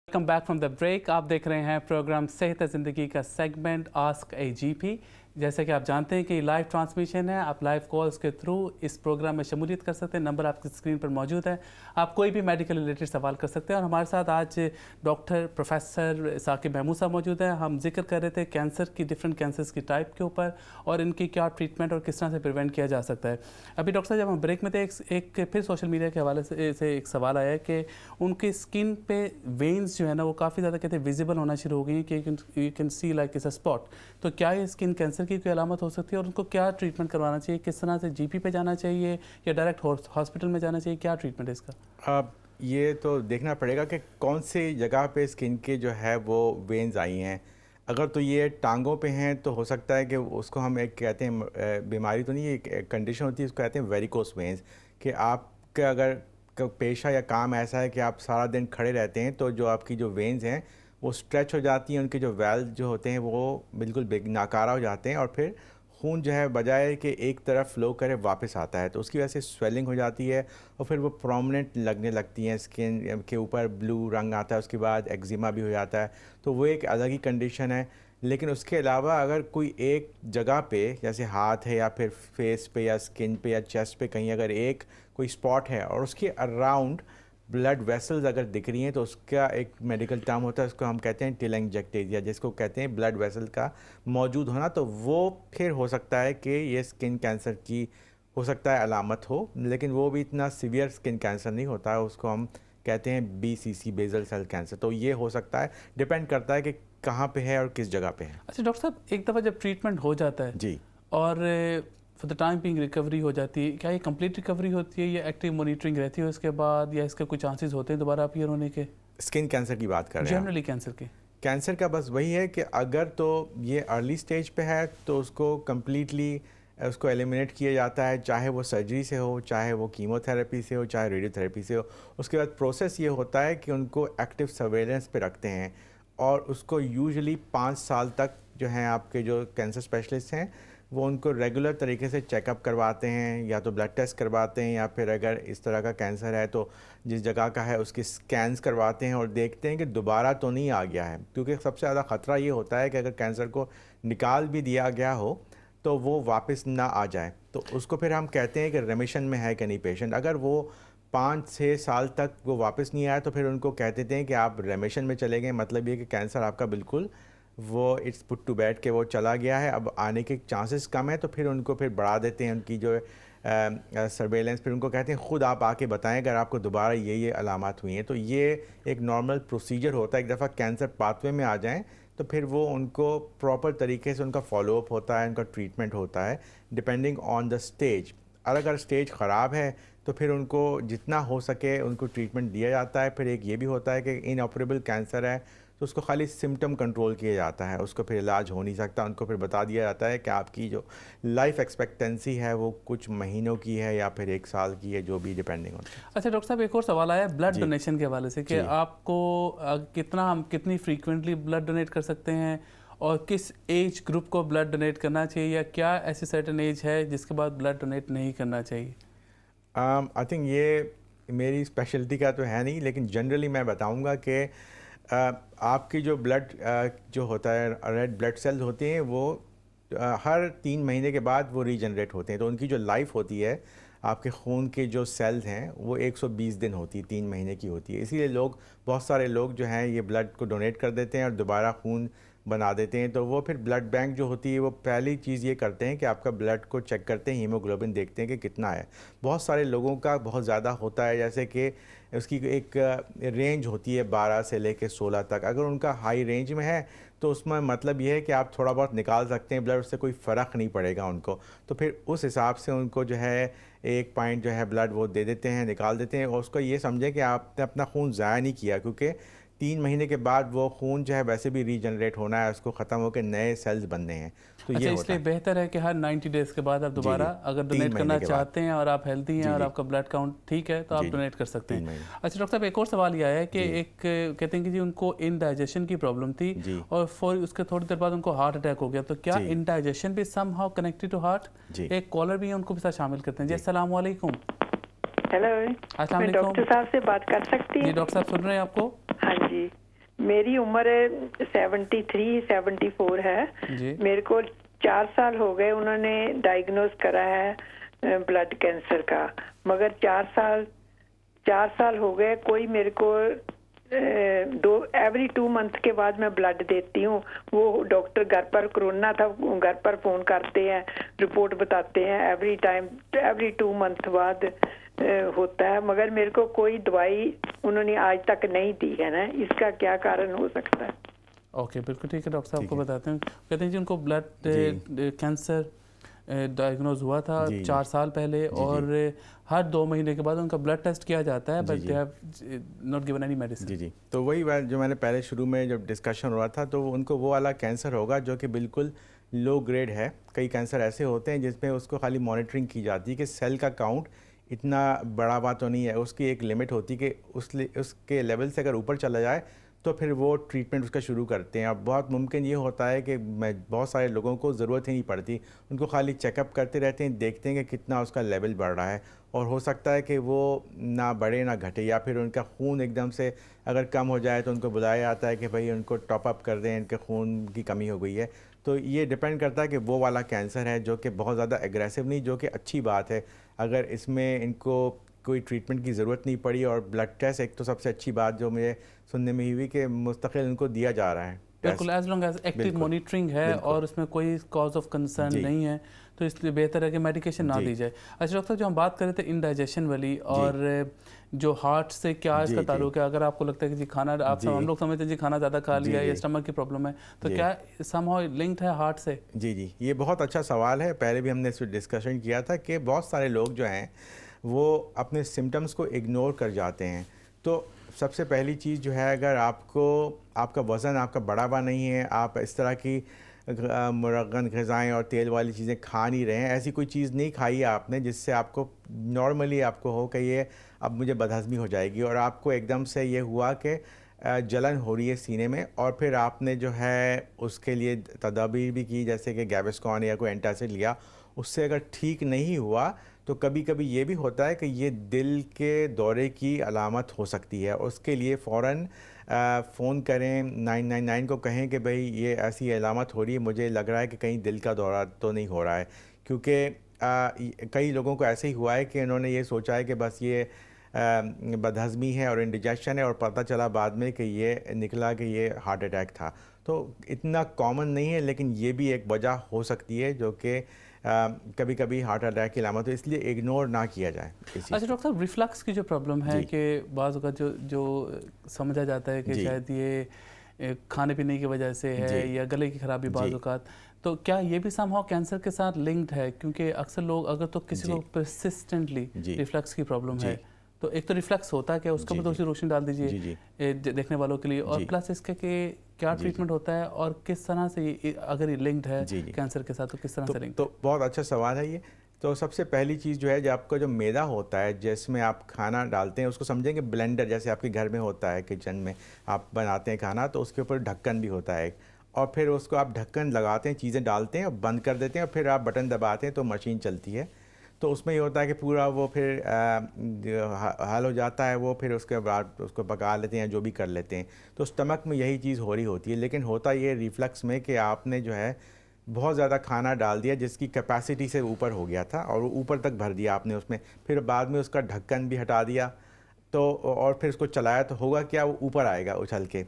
Welcome back from the break. आप देख रहे हैं प्रोग्राम सेहत ज़िंदगी का सेगमेंट आस्क ए जीपी। जैसे कि आप जानते हैं कि लाइव ट्रांसमिशन है, आप लाइव कॉल्स के थ्रू इस प्रोग्राम में शमूलियत कर सकते हैं। नंबर आपकी स्क्रीन पर मौजूद है, आप कोई भी मेडिकल रिलेटेड सवाल कर सकते हैं। और हमारे साथ आज डॉक्टर प्रोफेसर साकिब महमूद साहब मौजूद हैं। हम जिक्र कर रहे थे कैंसर की, डिफरेंट कैंसर्स की टाइप के ऊपर और इनकी क्या ट्रीटमेंट और किस तरह से प्रिवेंट किया जा सकता है। अभी डॉक्टर साहब जब हम ब्रेक में थे, एक फिर सोशल मीडिया के हवाले से एक सवाल आया कि उनकी स्किन पे वेन्स जो है ना वो काफ़ी ज़्यादा कहते हैं विजिबल होना शुरू हो गई हैं कि you can see like it's a spot. तो क्या ये स्किन कैंसर की कोई अलामत हो सकती है और उनको क्या ट्रीटमेंट करवाना चाहिए? किस तरह से जीपी पे जाना चाहिए या डायरेक्ट हॉस्पिटल में जाना चाहिए? क्या ट्रीटमेंट है इसका? अब ये तो देखना पड़ेगा कि कौन सी जगह पे स्किन के जो है वो वेन्स आई हैं। अगर तो ये टांगों पे हैं तो हो सकता है कि उसको हम एक कहते हैं बीमारी तो नहीं, एक कंडीशन होती है, उसको कहते हैं वेरिकोस वेन्स। कि आपका अगर पेशा या काम ऐसा है कि आप सारा दिन खड़े रहते हैं तो जो आपकी जो वेन्स हैं वो स्ट्रेच हो जाती हैं, उनके जो वेल्व जो होते हैं वो बिल्कुल नाकारा हो जाते हैं और फिर खून जो है बजाय कि एक तरफ फ्लो करे वापस आता है, तो उसकी वजह से स्वेलिंग हो जाती है और फिर वो प्रोमिनेंट लगने लगती हैं, स्किन के ऊपर ब्लू रंग आता है, उसके बाद एक्जिमा भी हो जाता है। तो वो एक अलग ही कंडीशन है। लेकिन उसके अलावा अगर कोई एक जगह पे जैसे हाथ है या फिर फेस पे या स्किन पे या चेस्ट पे कहीं अगर एक कोई स्पॉट है और उसके अराउंड ब्लड वेसल्स अगर दिख रही हैं तो उसका एक मेडिकल टर्म होता है, उसको हम कहते हैं टेलेंजेक्टेसिया, जिसको कहते हैं ब्लड वेसल का मौजूद होना। तो वो फिर हो सकता है कि ये स्किन कैंसर की हो सकता है अलामत हो, लेकिन वो भी इतना सीवियर स्किन कैंसर नहीं होता है, उसको हम कहते हैं BCC बेजल सेल कैंसर। तो ये हो सकता है, डिपेंड करता है कि कहाँ पे है और किस जगह पे है। अच्छा डॉक्टर साहब, एक दफ़ा जब ट्रीटमेंट हो जाता है जी, और for the time ping recovery हो जाती है, क्या ये कंप्लीट रिकवरी होती है या एक्टिव मॉनिटरिंग रहती है उसके बाद, या इसके कुछ चांसेस होते हैं दोबारा अपीयर होने के? स्किन कैंसर की बात कर रहे हैं जनरली कैंसर के? कैंसर का बस वही है कि अगर तो ये अर्ली स्टेज पे है तो उसको कम्प्लीटली उसको एलिमिनेट किया जाता है, चाहे वो सर्जरी से हो, चाहे वो कीमोथेरेपी से हो, चाहे रेडियोथेरेपी से हो। उसके बाद प्रोसेस ये होता है कि उनको एक्टिव सर्वेलेंस पे रखते हैं और उसको यूजुअली 5 साल तक जो हैं आपके जो कैंसर स्पेशलिस्ट हैं वो उनको रेगुलर तरीके से चेकअप करवाते हैं, या तो ब्लड टेस्ट करवाते हैं या फिर अगर इस तरह का कैंसर है तो जिस जगह का है उसकी स्कैन्स करवाते हैं और देखते हैं कि दोबारा तो नहीं आ गया है। क्योंकि सबसे ज़्यादा ख़तरा ये होता है कि अगर कैंसर को निकाल भी दिया गया हो तो वो वापस ना आ जाए, तो उसको फिर हम कहते हैं कि रेमिशन में है कि नहीं पेशेंट। अगर वो 5-6 साल तक वो वापस नहीं आया तो फिर उनको कहते थे कि आप रेमिशन में चले गए, मतलब ये कि कैंसर आपका बिल्कुल वो इट्स पुट टू बेड के वो चला गया है, अब आने के चांसेस कम है। तो फिर उनको फिर बढ़ा देते हैं उनकी जो सर्वेलेंस, फिर उनको कहते हैं ख़ुद आप आके बताएं अगर आपको दोबारा ये अलामत हुई हैं। तो ये एक नॉर्मल प्रोसीजर होता है, एक दफ़ा कैंसर पाथवे में आ जाएं तो फिर वो उनको प्रॉपर तरीके से उनका फॉलोअप होता है, उनका ट्रीटमेंट होता है डिपेंडिंग ऑन द स्टेज। और अगर स्टेज ख़राब है तो फिर उनको जितना हो सके उनको ट्रीटमेंट दिया जाता है। फिर एक ये भी होता है कि इनऑपरेबल कैंसर है तो उसको खाली सिम्टम कंट्रोल किया जाता है, उसको फिर इलाज हो नहीं सकता। उनको फिर बता दिया जाता है कि आपकी जो लाइफ एक्सपेक्टेंसी है वो कुछ महीनों की है या फिर 1 साल की है, जो भी डिपेंडिंग होता है। अच्छा डॉक्टर साहब, एक और सवाल आया ब्लड डोनेशन के हवाले से कि आपको कितनी फ्रीक्वेंटली ब्लड डोनेट कर सकते हैं और किस एज ग्रुप को ब्लड डोनेट करना चाहिए, या क्या ऐसी सर्टेन एज है जिसके बाद ब्लड डोनेट नहीं करना चाहिए? आई थिंक ये मेरी स्पेशलिटी का तो है नहीं, लेकिन जनरली मैं बताऊंगा कि आपकी जो ब्लड जो होता है रेड ब्लड सेल्स होते हैं वो हर 3 महीने के बाद वो रीजनरेट होते हैं। तो उनकी जो लाइफ होती है आपके खून के जो सेल्स हैं वो 120 दिन होती है, 3 महीने की होती है। इसीलिए बहुत सारे लोग जो हैं ये ब्लड को डोनेट कर देते हैं और दोबारा खून बना देते हैं। तो वो फिर ब्लड बैंक जो होती है वो पहली चीज़ ये करते हैं कि आपका ब्लड को चेक करते हैं, हीमोग्लोबिन देखते हैं कि कितना है। बहुत सारे लोगों का बहुत ज़्यादा होता है, जैसे कि उसकी एक रेंज होती है 12 से लेकर 16 तक। अगर उनका हाई रेंज में है तो उसमें मतलब ये है कि आप थोड़ा बहुत निकाल सकते हैं ब्लड, उससे कोई फ़र्क नहीं पड़ेगा उनको। तो फिर उस हिसाब से उनको जो है 1 पॉइंट जो है ब्लड वो दे देते हैं, निकाल देते हैं। और उसको ये समझें कि आपने अपना खून ज़ाया नहीं किया, क्योंकि 3 महीने के बाद वो खून जो है वैसे भी रीजनरेट होना है, उसको ख़त्म होकर नए सेल्स बनने हैं। तो अच्छा, ये होता इसलिए है। बेहतर है कि हर 90 डेज़ के बाद आप दोबारा अगर 3 डोनेट करना महीने के बाद। चाहते हैं और आप हेल्दी हैं जी और जी आपका ब्लड काउंट ठीक है तो आप जी जी डोनेट कर सकते 3 हैं। महीने। अच्छा डॉक्टर साहब, एक और सवाल ये आया है कि जी एक कहते हैं कि जी उनको इनडाइजेशन की प्रॉब्लम थी जी और उसके थोड़ी देर बाद उनको हार्ट अटैक हो गया, तो क्या जी इनडाइजेशन भी somehow connected to heart? जी एक कॉलर भी है, उनको भी साथ शामिल करते हैं जी। जी। अस्सलाम वालेकुम। हेलो, अस्सलाम मैं डॉक्टर वालेकुम। साहब से बात कर सकती जी हूँ? डॉक्टर साहब सुन रहे हैं आपको? हाँ जी, मेरी उम्र 73-74 है। जी मेरे को 4 साल हो गए, उन्होंने डायग्नोज करा है ब्लड कैंसर का, मगर 4 साल हो गए कोई मेरे को एवरी 2 मंथ के बाद मैं ब्लड देती हूँ। वो डॉक्टर घर पर, कोरोना था, घर पर फोन करते हैं, रिपोर्ट बताते हैं, एवरी टाइम एवरी 2 मंथ बाद होता है, मगर मेरे को कोई दवाई उन्होंने आज तक नहीं दी है ना। इसका क्या कारण हो सकता है? ओके, बिल्कुल ठीक है डॉक्टर साहब, ठीक को है। बताते हैं। कहते हैं जी उनको ब्लड जी कैंसर डायग्नोज हुआ था जी 4 साल पहले जी और हर 2 महीने के बाद उनका ब्लड टेस्ट किया जाता है, जी बट जी they have not given any जी मेडिसिन। जी। तो वही बात जो मैंने पहले शुरू में जब डिस्कशन हुआ था, तो उनको वो वाला कैंसर होगा जो कि बिल्कुल लो ग्रेड है। कई कैंसर ऐसे होते हैं जिसमें उसको खाली मॉनिटरिंग की जाती है कि सेल का काउंट इतना बड़ा बात तो नहीं है, उसकी एक लिमिट होती है कि उसके लेवल से अगर ऊपर चला जाए तो फिर वो ट्रीटमेंट उसका शुरू करते हैं। अब बहुत मुमकिन ये होता है कि मैं बहुत सारे लोगों को ज़रूरत ही नहीं पड़ती, उनको खाली चेकअप करते रहते हैं, देखते हैं कि कितना उसका लेवल बढ़ रहा है, और हो सकता है कि वो ना बढ़े ना घटे, या फिर उनका खून एकदम से अगर कम हो जाए तो उनको बुलाया जाता है कि भाई उनको टॉप अप कर दें, इनके खून की कमी हो गई है। तो ये डिपेंड करता है कि वो वाला कैंसर है जो कि बहुत ज़्यादा एग्रेसिव नहीं, जो कि अच्छी बात है। अगर इसमें इनको कोई ट्रीटमेंट की ज़रूरत नहीं पड़ी, और ब्लड टेस्ट एक तो सबसे अच्छी बात जो मुझे सुनने में हुई कि मुस्तकिल इनको दिया जा रहा है बिल्कुल, test. As long as active बिल्कुल मॉनिटरिंग है बिल्कुल और उसमें कोई कॉज ऑफ कंसर्न जी नहीं है, तो इसलिए बेहतर है कि मेडिकेशन ना जी दी जाए। अच्छा डॉक्टर, जो हम बात कर रहे थे इनडाइजेशन वाली, जी और जो हार्ट से क्या इसका जी जी ताल्लुक है? अगर आपको लगता है कि जी खाना हम जी लोग समझते हैं जी खाना ज़्यादा खा जी लिया या जी स्टमक की प्रॉब्लम है, तो जी क्या समहाउ लिंक्ड है हार्ट से? जी जी, ये बहुत अच्छा सवाल है। पहले भी हमने इस पर डिस्कशन किया था कि बहुत सारे लोग जो हैं वो अपने सिम्टम्स को इग्नोर कर जाते हैं। तो सबसे पहली चीज़ जो है, अगर आपको आपका वज़न आपका बढ़ा हुआ नहीं है, आप इस तरह की मुरगन ग़िज़ाएँ और तेल वाली चीज़ें खा नहीं रहे हैं, ऐसी कोई चीज़ नहीं खाई है आपने जिससे आपको नॉर्मली आपको हो कि ये अब मुझे बदहज़मी हो जाएगी, और आपको एकदम से ये हुआ कि जलन हो रही है सीने में, और फिर आपने जो है उसके लिए तदाबीर भी की, जैसे कि गैविस्कॉन या कोई एंटासिड लिया, उससे अगर ठीक नहीं हुआ तो कभी कभी ये भी होता है कि ये दिल के दौरे की अलामत हो सकती है। उसके लिए फ़ौरन फ़ोन करें 999 को, कहें कि भाई ये ऐसी अलामत हो रही है, मुझे लग रहा है कि कहीं दिल का दौरा तो नहीं हो रहा है। क्योंकि कई लोगों को ऐसे ही हुआ है कि उन्होंने ये सोचा है कि बस ये बदहज़मी है और इंडिजेशन है, और पता चला बाद में कि ये निकला कि ये हार्ट अटैक था। तो इतना कॉमन नहीं है, लेकिन ये भी एक वजह हो सकती है जो कि कभी कभी हार्ट अटैक की अलामत हो, इसलिए इग्नोर ना किया जाए इस चीज़ अच्छा डॉक्टर साहब, रिफ्लक्स की जो प्रॉब्लम है जी कि बाज़ का जो जो समझा जाता है कि जी शायद ये खाने पीने की वजह से जी है या गले की खराबी बाज़ जी औक़ात, तो क्या ये भी समहाउ कैंसर के साथ लिंक्ड है? क्योंकि अक्सर लोग, अगर तो किसी जी को परसिस्टेंटली जी रिफ्लक्स की प्रॉब्लम जी है, तो एक तो रिफ्लक्स होता है क्या, उसका जी भी थोड़ी सी रोशनी डाल दीजिए जी जी देखने वालों के लिए, और जी प्लस इसके कि क्या जी ट्रीटमेंट होता है और किस तरह से अगर ये लिंक्ड है जी जी। कैंसर के साथ, तो किस तरह से लिंक्ड? तो बहुत अच्छा सवाल है ये। तो सबसे पहली चीज़ जो है, जो आपका जो मैदा होता है जिसमें आप खाना डालते हैं, उसको समझेंगे ब्लेंडर, जैसे आपके घर में होता है, किचन में आप बनाते हैं खाना, तो उसके ऊपर ढक्कन भी होता है एक, और फिर उसको आप ढक्कन लगाते हैं, चीज़ें डालते हैं और बंद कर देते हैं, और फिर आप बटन दबाते हैं तो मशीन चलती है। तो उसमें ये होता है कि पूरा वो फिर हल हो जाता है वो, फिर उसके बाद उसको पका लेते हैं, जो भी कर लेते हैं। तो स्टमक में यही चीज़ हो रही होती है, लेकिन होता ये रिफ्लक्स में कि आपने जो है बहुत ज़्यादा खाना डाल दिया जिसकी कैपेसिटी से ऊपर हो गया था, और ऊपर तक भर दिया आपने उसमें, फिर बाद में उसका ढक्कन भी हटा दिया, तो और फिर उसको चलाया, तो होगा क्या, वो ऊपर आएगा उछल के।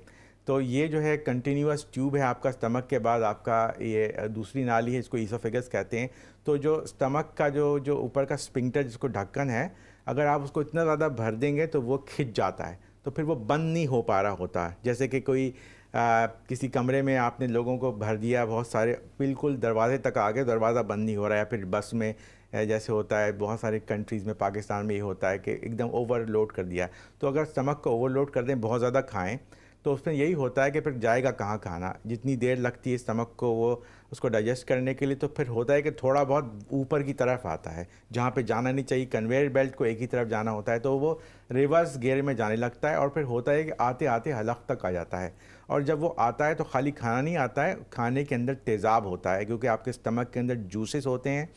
तो ये जो है कंटिन्यूअस ट्यूब है आपका स्टमक के बाद, आपका ये दूसरी नाली है, इसको ईसोफेगस कहते हैं। तो जो स्टमक का जो ऊपर का स्फिंक्टर जिसको ढक्कन है, अगर आप उसको इतना ज़्यादा भर देंगे तो वो खिंच जाता है, तो फिर वो बंद नहीं हो पा रहा होता। जैसे कि कोई किसी कमरे में आपने लोगों को भर दिया बहुत सारे, बिल्कुल दरवाजे तक आ गए, दरवाज़ा बंद नहीं हो रहा है। फिर बस में जैसे होता है बहुत सारे कंट्रीज़ में, पाकिस्तान में ये होता है कि एकदम ओवरलोड कर दिया। तो अगर स्टमक को ओवरलोड कर दें, बहुत ज़्यादा खाएं, तो उसमें यही होता है कि फिर जाएगा कहाँ खाना, जितनी देर लगती है स्टमक को वो उसको डाइजेस्ट करने के लिए, तो फिर होता है कि थोड़ा बहुत ऊपर की तरफ आता है जहाँ पे जाना नहीं चाहिए। कन्वेयर बेल्ट को एक ही तरफ जाना होता है तो वो रिवर्स गियर में जाने लगता है और फिर होता है कि आते आते हलक तक आ जाता है। और जब वो आता है तो खाली खाना नहीं आता है, खाने के अंदर तेज़ाब होता है, क्योंकि आपके स्टमक के अंदर जूसेस होते हैं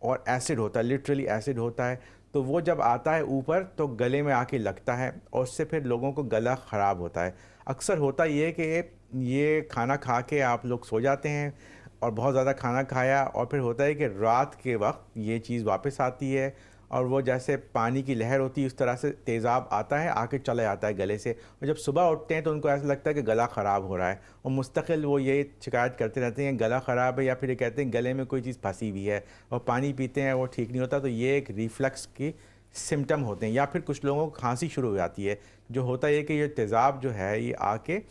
और एसिड होता है, लिटरली एसिड होता है। तो वो जब आता है ऊपर तो गले में आके लगता है और उससे फिर लोगों को गला ख़राब होता है। अक्सर होता ये है कि ये खाना खा के आप लोग सो जाते हैं और बहुत ज़्यादा खाना खाया, और फिर होता है कि रात के वक्त ये चीज़ वापस आती है और वो जैसे पानी की लहर होती है उस तरह से तेज़ाब आता है, आके चला जाता है गले से। और जब सुबह उठते हैं तो उनको ऐसा लगता है कि गला ख़राब हो रहा है और मुस्तकिल वो ये शिकायत करते रहते हैं गला ख़राब है, या फिर ये कहते हैं गले में कोई चीज़ फंसी हुई है, और पानी पीते हैं वो ठीक नहीं होता। तो ये एक रिफ्लक्स की सिम्टम होते हैं। या फिर कुछ लोगों को खांसी शुरू हो जाती है, जो होता है कि ये तेज़ाब जो है ये आके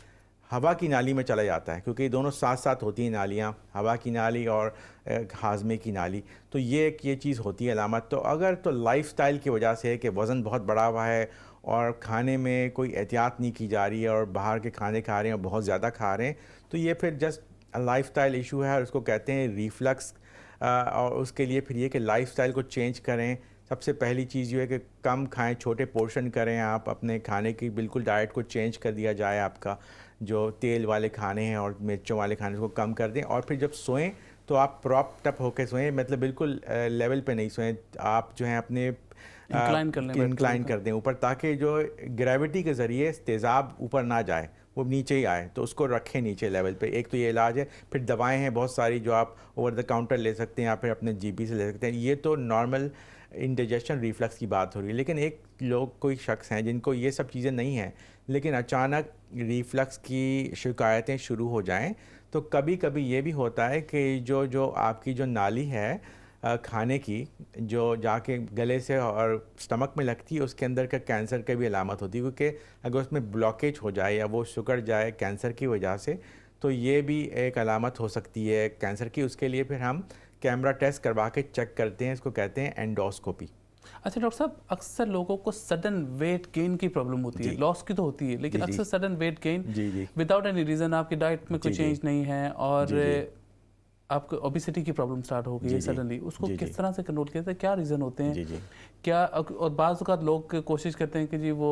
हवा की नाली में चला जाता है, क्योंकि दोनों साथ साथ होती हैं नालियाँ, हवा की नाली और हाजमे की नाली। तो ये एक ये चीज़ होती है अलामत। तो अगर तो लाइफस्टाइल की वजह से है कि वज़न बहुत बढ़ा हुआ है और खाने में कोई एहतियात नहीं की जा रही है और बाहर के खाने खा रहे हैं और बहुत ज़्यादा खा रहे हैं, तो ये फिर जस्ट लाइफस्टाइल इशू है और उसको कहते हैं रिफ्लक्स। और उसके लिए फिर ये कि लाइफस्टाइल को चेंज करें। सबसे पहली चीज़ ये है कि कम खाएं, छोटे पोर्शन करें आप अपने खाने की, बिल्कुल डाइट को चेंज कर दिया जाए। आपका जो तेल वाले खाने हैं और मिर्चों वाले खाने को कम कर दें। और फिर जब सोएं तो आप प्रॉप्ड अप होकर सोएं, मतलब बिल्कुल लेवल पे नहीं सोएं। आप जो हैं अपने इंक्लाइन कर दें ऊपर, ताकि जो ग्रेविटी के ज़रिए तेज़ाब ऊपर ना जाए, वो नीचे ही आए, तो उसको रखें नीचे लेवल पे। एक तो ये इलाज है। फिर दवाएं हैं बहुत सारी जो आप ओवर द काउंटर ले सकते हैं या फिर अपने जीपी से ले सकते हैं। ये तो नॉर्मल इंडाइजेशन रिफ्लक्स की बात हो रही है। लेकिन एक लोग कोई शख्स हैं जिनको ये सब चीज़ें नहीं हैं, लेकिन अचानक रिफ्लक्स की शिकायतें शुरू हो जाएं, तो कभी कभी ये भी होता है कि जो आपकी जो नाली है खाने की, जो जाके गले से और स्टमक में लगती है, उसके अंदर का कैंसर की भी अलामत होती है। क्योंकि अगर उसमें ब्लॉकेज हो जाए या वो सिकुड़ जाए कैंसर की वजह से, तो ये भी एक अलामत हो सकती है कैंसर की। उसके लिए फिर हम कैमरा टेस्ट करवा के चेक करते हैं, इसको कहते हैं एंडोस्कोपी। अच्छा डॉक्टर साहब, अक्सर लोगों को सडन वेट गेन की प्रॉब्लम होती है, लॉस की तो होती है, लेकिन अक्सर sudden weight gain without any reason, आपकी डाइट में कोई चेंज नहीं है और आपको ओबेसिटी की प्रॉब्लम स्टार्ट हो गई है सडनली, उसको किस तरह से कंट्रोल किया जाए? क्या रीज़न होते हैं? क्या और बाज़ औक़ात लोग कोशिश करते हैं कि जी वो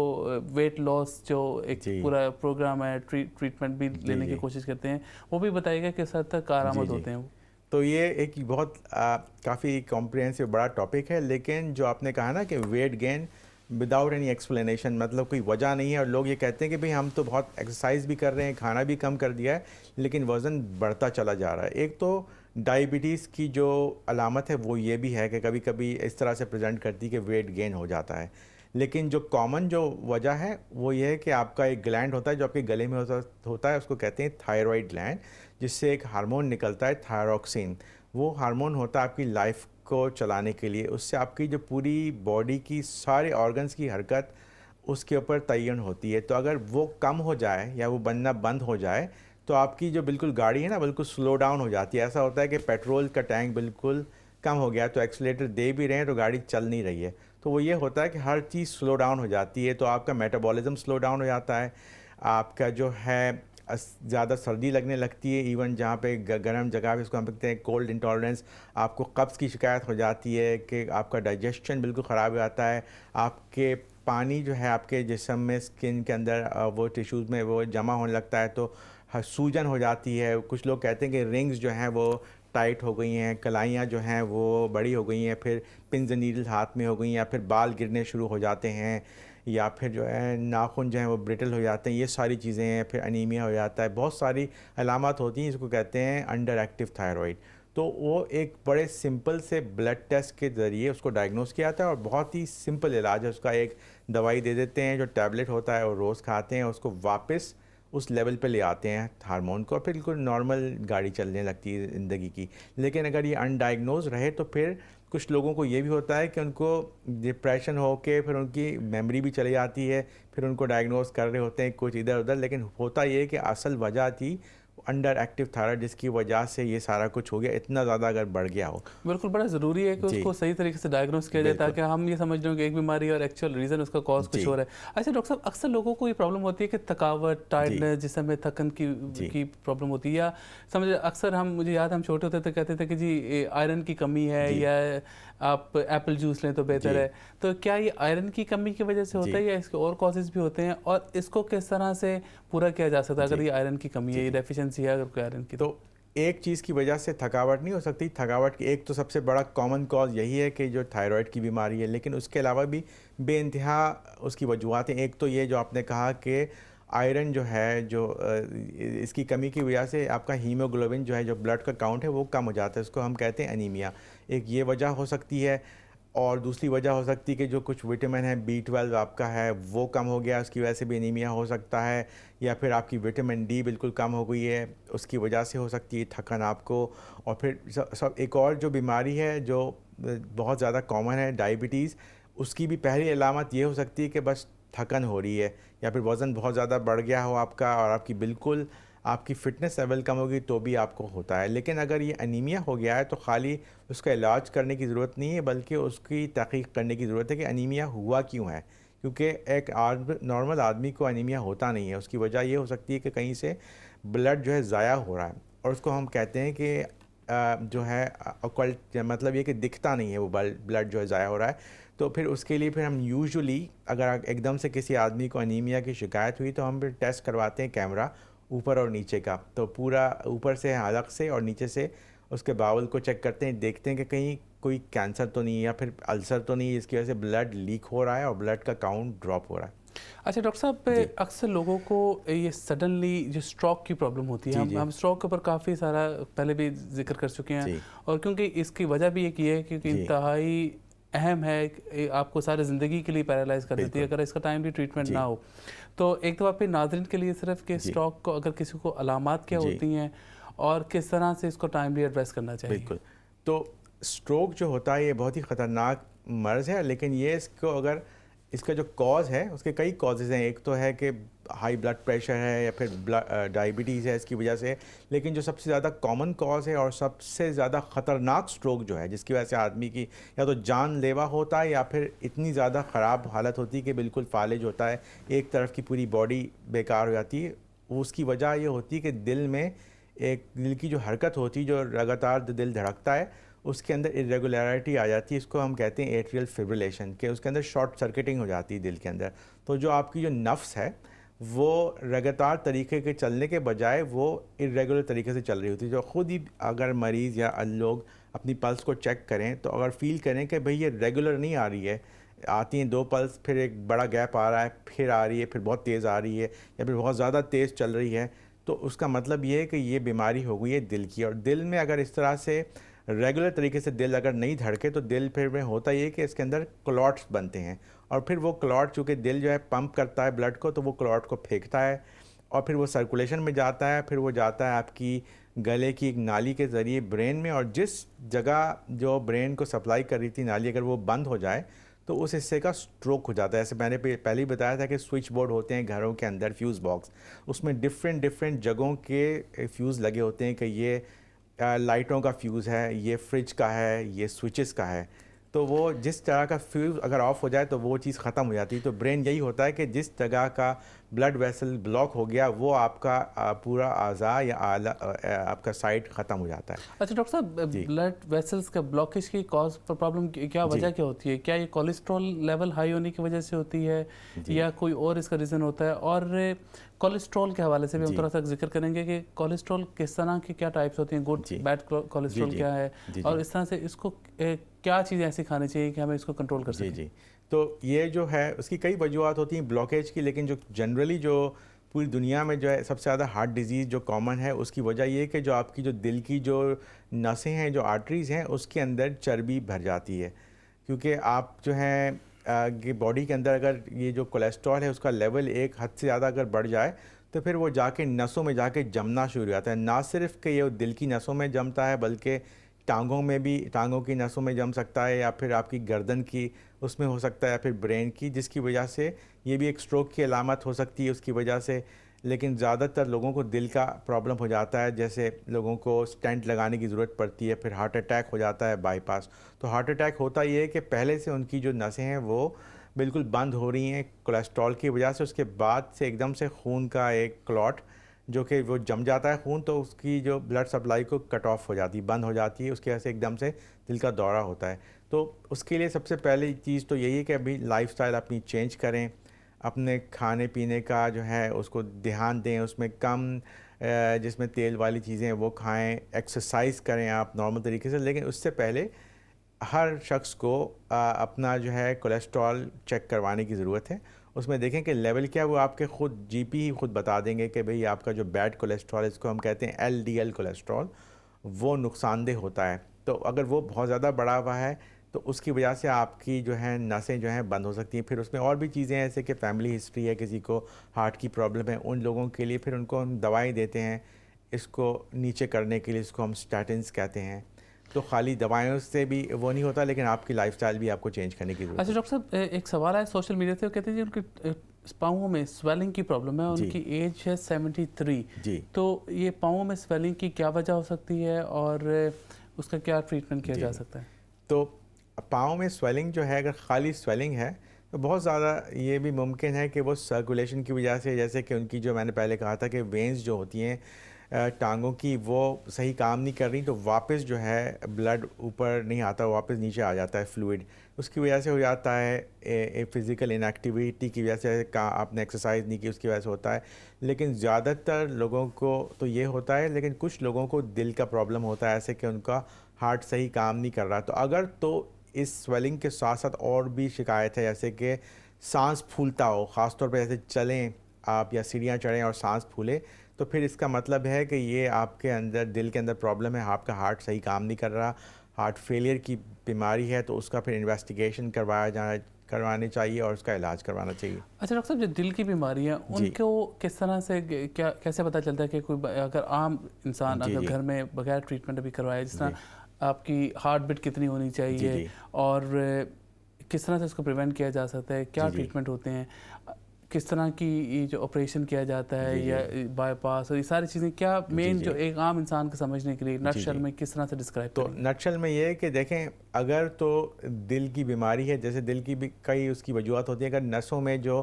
वेट लॉस जो एक पूरा प्रोग्राम है, ट्रीटमेंट भी लेने की कोशिश करते हैं, वो भी बताइएगा किस हद तक कारआमद होते हैं वो? तो ये एक बहुत काफ़ी कॉम्प्रिहेंसिव बड़ा टॉपिक है। लेकिन जो आपने कहा ना कि weight gain without any explanation, मतलब कोई वजह नहीं है, और लोग ये कहते हैं कि भाई हम तो बहुत एक्सरसाइज भी कर रहे हैं, खाना भी कम कर दिया है, लेकिन वज़न बढ़ता चला जा रहा है। एक तो डायबिटीज़ की जो अलामत है वो ये भी है कि कभी कभी इस तरह से प्रेजेंट करती है कि वेट गेन हो जाता है। लेकिन जो कॉमन जो वजह है वो ये है कि आपका एक ग्लैंड होता है जो आपके गले में होता है, उसको कहते हैं थायराइड ग्लैंड, जिससे एक हार्मोन निकलता है थायरॉक्सिन। वो हार्मोन होता है आपकी लाइफ को चलाने के लिए। उससे आपकी जो पूरी बॉडी की सारे ऑर्गन्स की हरकत उसके ऊपर तयन होती है। तो अगर वो कम हो जाए या वो बनना बंद हो जाए तो आपकी जो बिल्कुल गाड़ी है ना, बिल्कुल स्लो डाउन हो जाती है। ऐसा होता है कि पेट्रोल का टैंक बिल्कुल कम हो गया तो एक्सीलेटर दे भी रहे हैं तो गाड़ी चल नहीं रही है। तो वो ये होता है कि हर चीज़ स्लो डाउन हो जाती है, तो आपका मेटाबॉलिज्म स्लो डाउन हो जाता है। आपका जो है ज़्यादा सर्दी लगने लगती है, इवन जहाँ पे गर्म जगह पे, इसको हम कहते हैं कोल्ड इंटॉलरेंस। आपको कब्ज़ की शिकायत हो जाती है कि आपका डाइजेशन बिल्कुल ख़राब हो जाता है। आपके पानी जो है आपके जिस्म में, स्किन के अंदर वो टिश्यूज़ में वो जमा होने लगता है, तो सूजन हो जाती है। कुछ लोग कहते हैं कि रिंग्स जो हैं वो टाइट हो गई हैं, कलाइयाँ जो हैं वो बड़ी हो गई हैं, फिर पिन्स एंड नीडल्स हाथ में हो गई हैं, या फिर बाल गिरने शुरू हो जाते हैं, या फिर जो है नाखून जो हैं वो ब्रिटल हो जाते हैं। ये सारी चीज़ें हैं। फिर अनीमिया हो जाता है। बहुत सारी अलामत होती हैं, इसको कहते हैं अंडर एक्टिव थायराइड। तो वो एक बड़े सिंपल से ब्लड टेस्ट के ज़रिए उसको डायग्नोस किया जाता है और बहुत ही सिंपल इलाज है उसका। एक दवाई दे देते हैं जो टैबलेट होता है, और रोज़ खाते हैं, उसको वापस उस लेवल पे ले आते हैं हार्मोन को, फिर बिल्कुल नॉर्मल गाड़ी चलने लगती है ज़िंदगी की। लेकिन अगर ये अनडायग्नोज रहे तो फिर कुछ लोगों को ये भी होता है कि उनको डिप्रेशन हो के फिर उनकी मेमोरी भी चली जाती है, फिर उनको डायग्नोज कर रहे होते हैं कुछ इधर उधर। लेकिन होता ये कि असल वजह थी अंडर एक्टिव थायराइड जिसकी वजह से ये सारा कुछ हो गया, इतना ज़्यादा अगर बढ़ गया हो। बिल्कुल, बड़ा ज़रूरी है कि जी। उसको सही तरीके से डायग्नोस किया जाए ताकि हम ये समझ लें कि एक बीमारी है और एक्चुअल रीज़न उसका कॉज कुछ जी। हो रहा है। अच्छा डॉक्टर साहब, अक्सर लोगों को ये प्रॉब्लम होती है कि थकावट, टायर्डनेस, जिसमें थकन की प्रॉब्लम होती है, या समझ अक्सर मुझे याद है हम छोटे होते थे कहते थे कि जी आयरन की कमी है जी। या आप एप्पल जूस लें तो बेहतर जी। है। तो क्या ये आयरन की कमी की वजह से होता है या इसके और कॉजेज़ भी होते हैं, और इसको किस तरह से पूरा किया जा सकता है अगर जी। ये आयरन की कमी है, ये डेफिशिएंसी है अगर कोई आयरन की? तो एक चीज़ की वजह से थकावट नहीं हो सकती। थकावट की एक तो सबसे बड़ा कॉमन कॉज यही है कि जो थायराइड की बीमारी है, लेकिन उसके अलावा भी बेइंतहा उसकी वजूहत हैं। एक तो ये जो आपने कहा कि आयरन जो है, जो इसकी कमी की वजह से आपका हीमोग्लोबिन जो है, जो ब्लड का काउंट है, वो कम हो जाता है। इसको हम कहते हैं अनीमिया। एक ये वजह हो सकती है, और दूसरी वजह हो सकती है कि जो कुछ विटामिन है, B12 आपका है वो कम हो गया, उसकी वजह से भी एनीमिया हो सकता है। या फिर आपकी विटामिन D बिल्कुल कम हो गई है, उसकी वजह से हो सकती है थकन आपको। और फिर सब एक और जो बीमारी है जो बहुत ज़्यादा कॉमन है, डायबिटीज़, उसकी भी पहली अलामत ये हो सकती है कि बस थकन हो रही है, या फिर वज़न बहुत ज़्यादा बढ़ गया हो आपका और आपकी फ़िटनेस लेवल कम होगी तो भी आपको होता है। लेकिन अगर ये अनीमिया हो गया है तो खाली उसका इलाज करने की ज़रूरत नहीं है, बल्कि उसकी तहक़ीक़ करने की ज़रूरत है कि अनीमिया हुआ क्यों है। क्योंकि एक नॉर्मल आदमी को अनीमिया होता नहीं है। उसकी वजह ये हो सकती है कि कहीं से ब्लड जो है ज़ाया हो रहा है, और उसको हम कहते हैं कि जो है ऑकल्ट, मतलब ये कि दिखता नहीं है वो ब्लड जो है ज़ाया हो रहा है। तो फिर उसके लिए फिर हम यूजुअली अगर एकदम से किसी आदमी को अनीमिया की शिकायत हुई तो हम फिर टेस्ट करवाते हैं कैमरा ऊपर और नीचे का। तो पूरा ऊपर से हलक से और नीचे से उसके बाउल को चेक करते हैं, देखते हैं कि कहीं कोई कैंसर तो नहीं है या फिर अल्सर तो नहीं है जिसकी वजह से ब्लड लीक हो रहा है और ब्लड का काउंट ड्रॉप हो रहा है। अच्छा डॉक्टर साहब, अक्सर लोगों को ये सडनली जो स्ट्रोक की प्रॉब्लम होती है, हम स्ट्रोक के ऊपर काफ़ी सारा पहले भी जिक्र कर चुके हैं, और क्योंकि इसकी वजह भी एक ये है क्योंकि इंतहाई अहम है, आपको सारी ज़िंदगी के लिए पैरालाइज कर देती है अगर इसका टाइमली ट्रीटमेंट ना हो। तो एक दफ़ा फिर नाज़रीन के लिए सिर्फ कि स्ट्रोक को अगर किसी को अलामात क्या होती हैं और किस तरह से इसको टाइमली एड्रेस करना चाहिए। बिल्कुल। तो स्ट्रोक जो होता है ये बहुत ही ख़तरनाक मर्ज़ है, लेकिन ये इसको अगर इसका जो कॉज है उसके कई कॉजेज़ हैं। एक तो है कि हाई ब्लड प्रेशर है या फिर डायबिटीज़ है इसकी वजह से, लेकिन जो सबसे ज़्यादा कॉमन कॉज है और सबसे ज़्यादा ख़तरनाक स्ट्रोक जो है जिसकी वजह से आदमी की या तो जानलेवा होता है या फिर इतनी ज़्यादा ख़राब हालत होती है कि बिल्कुल फालिज होता है, एक तरफ की पूरी बॉडी बेकार हो जाती है। उसकी वजह ये होती है कि दिल की जो हरकत होती है, जो लगातार दिल धड़कता है, उसके अंदर इरेगुलरिटी आ जाती है। इसको हम कहते हैं एट्रियल फिब्रिलेशन, के उसके अंदर शॉर्ट सर्किटिंग हो जाती है दिल के अंदर। तो जो आपकी जो नफ्स है वो लगातार तरीके के चलने के बजाय वो इरेगुलर तरीके से चल रही होती है। जो ख़ुद ही अगर मरीज़ या लोग अपनी पल्स को चेक करें तो अगर फ़ील करें कि भाई ये रेगुलर नहीं आ रही है, आती हैं 2 पल्स, फिर एक बड़ा गैप आ रहा है, फिर आ रही है, फिर बहुत तेज़ आ रही है या फिर बहुत ज़्यादा तेज़ चल रही है, तो उसका मतलब ये है कि ये बीमारी हो गई है दिल की। और दिल में अगर इस तरह से रेगुलर तरीके से दिल अगर नहीं धड़के तो दिल फिर में होता ये कि इसके अंदर क्लॉट्स बनते हैं, और फिर वो क्लॉट, चूँकि दिल जो है पंप करता है ब्लड को, तो वो क्लॉट को फेंकता है और फिर वो सर्कुलेशन में जाता है, फिर वो जाता है आपकी गले की एक नाली के ज़रिए ब्रेन में, और जिस जगह जो ब्रेन को सप्लाई कर रही थी नाली अगर वो बंद हो जाए तो उस हिस्से का स्ट्रोक हो जाता है। ऐसे मैंने पहले ही बताया था कि स्विच बोर्ड होते हैं घरों के अंदर, फ्यूज़ बॉक्स, उसमें डिफरेंट जगहों के फ्यूज़ लगे होते हैं कि ये लाइटों का फ्यूज़ है, ये फ्रिज का है, ये स्विचेस का है। तो वो जिस तरह का फ्यूज़ अगर ऑफ हो जाए तो वो चीज़ ख़त्म हो जाती है। तो ब्रेन यही होता है कि जिस जगह का ब्लड वेसल ब्लॉक हो गया वो आपका पूरा आज़ा या आपका साइड ख़त्म हो जाता है। अच्छा डॉक्टर साहब, ब्लड वेसल्स का ब्लॉकेज की कॉज प्रॉब्लम क्या वजह क्या होती है? क्या ये कोलेस्ट्रॉल लेवल हाई होने की वजह से होती है या कोई और इसका रीज़न होता है? और कोलेस्ट्रॉल के हवाले से भी हम थोड़ा सा जिक्र करेंगे कि कोलेस्ट्रॉल किस तरह की क्या टाइप्स होती हैं, गुड बैड कोलेस्ट्रॉल क्या है, और इस तरह से इसको क्या चीज़ें ऐसी खानी चाहिए कि हमें इसको कंट्रोल कर सकें? जी। तो ये जो है उसकी कई वजूहत होती हैं ब्लॉकेज की, लेकिन जो जनरली जो पूरी दुनिया में जो है सबसे ज़्यादा हार्ट डिजीज़ जो कॉमन है उसकी वजह ये है कि जो आपकी जो दिल की जो नसें हैं, जो आर्टरीज़ हैं, उसके अंदर चर्बी भर जाती है। क्योंकि आप जो है बॉडी के अंदर अगर ये जो कोलेस्ट्रॉल है उसका लेवल एक हद से ज़्यादा अगर बढ़ जाए तो फिर वो जाके नसों में जाके जमना शुरू हो जाता है। ना सिर्फ कि ये दिल की नसों में जमता है बल्कि टांगों में भी, टांगों की नसों में जम सकता है, या फिर आपकी गर्दन की उसमें हो सकता है, या फिर ब्रेन की, जिसकी वजह से ये भी एक स्ट्रोक की अलामत हो सकती है। उसकी वजह से लेकिन ज़्यादातर लोगों को दिल का प्रॉब्लम हो जाता है, जैसे लोगों को स्टेंट लगाने की ज़रूरत पड़ती है, फिर हार्ट अटैक हो जाता है, बाईपास। तो हार्ट अटैक होता ये है कि पहले से उनकी जो नसें हैं वो बिल्कुल बंद हो रही हैं कोलेस्ट्रॉल की वजह से, उसके बाद से एकदम से खून का एक क्लॉट जो कि वो जम जाता है खून, तो उसकी जो ब्लड सप्लाई को कट ऑफ हो जाती है, बंद हो जाती है, उसकी वजह से एकदम से दिल का दौरा होता है। तो उसके लिए सबसे पहली चीज़ तो यही है कि अभी लाइफस्टाइल अपनी चेंज करें, अपने खाने पीने का जो है उसको ध्यान दें, उसमें कम जिसमें तेल वाली चीज़ें हैं वो खाएं, एक्सरसाइज करें आप नॉर्मल तरीके से। लेकिन उससे पहले हर शख्स को अपना जो है कोलेस्ट्रॉल चेक करवाने की ज़रूरत है। उसमें देखें कि लेवल क्या है, वो आपके ख़ुद जीपी ही खुद बता देंगे कि भाई आपका जो बैड कोलेस्ट्रॉल है, इसको हम कहते हैं एलडीएल कोलेस्ट्रॉल, वो नुकसानदेह होता है। तो अगर वो बहुत ज़्यादा बढ़ा हुआ है तो उसकी वजह से आपकी जो है नसें जो हैं बंद हो सकती हैं। फिर उसमें और भी चीज़ें हैं, जैसे कि फैमिली हिस्ट्री है, किसी को हार्ट की प्रॉब्लम है, उन लोगों के लिए फिर उनको हम दवाएं देते हैं इसको नीचे करने के लिए, इसको हम स्टैटिन्स कहते हैं। तो खाली दवाइयों से भी वो नहीं होता, लेकिन आपकी लाइफस्टाइल भी आपको चेंज करने की ज़रूरत है। अच्छा डॉक्टर साहब, एक सवाल है सोशल मीडिया से, वो कहते हैं जी उनके पाँवों में स्वेलिंग की प्रॉब्लम है, उनकी एज है 73 जी। तो ये पाँवों में स्वेलिंग की क्या वजह हो सकती है और उसका क्या ट्रीटमेंट किया जा सकता है? तो पाँव में स्वेलिंग जो है, अगर खाली स्वेलिंग है तो बहुत ज़्यादा ये भी मुमकिन है कि वो सर्कुलेशन की वजह से, जैसे कि उनकी जो मैंने पहले कहा था कि वेंस जो होती हैं टांगों की वो सही काम नहीं कर रही, तो वापस जो है ब्लड ऊपर नहीं आता, वापस नीचे आ जाता है फ्लूइड, उसकी वजह से हो जाता है। फिज़िकल इनएक्टिविटी की वजह से, आपने एक्सरसाइज नहीं की उसकी वजह से होता है। लेकिन ज़्यादातर लोगों को तो ये होता है, लेकिन कुछ लोगों को दिल का प्रॉब्लम होता है, ऐसे कि उनका हार्ट सही काम नहीं कर रहा। तो अगर तो इस स्वेलिंग के साथ साथ और भी शिकायत है, जैसे कि सांस फूलता हो, ख़ासतौर पे जैसे चलें आप या सीढ़ियाँ चढ़ें और सांस फूले, तो फिर इसका मतलब है कि ये आपके अंदर दिल के अंदर प्रॉब्लम है, आपका हार्ट सही काम नहीं कर रहा, हार्ट फेलियर की बीमारी है। तो उसका फिर इन्वेस्टिगेशन करवाने चाहिए और उसका इलाज करवाना चाहिए। अच्छा डॉक्टर साहब, जो दिल की बीमारी है उनको किस तरह से कैसे पता चलता है कि कोई अगर आम इंसान अगर घर में बगैर ट्रीटमेंट अभी करवाए, जिस तरह आपकी हार्ट बीट कितनी होनी चाहिए और किस तरह से इसको प्रिवेंट किया जा सकता है, क्या ट्रीटमेंट होते हैं, किस तरह की ये जो ऑपरेशन किया जाता है या बाईपास, और ये सारी चीज़ें क्या मेन जो एक आम इंसान को समझने के लिए नटशल में किस तरह से डिस्क्राइब तो नटशल में ये है कि देखें, अगर तो दिल की बीमारी है, जैसे दिल की भी कई उसकी वजूहत होती है। अगर नसों में जो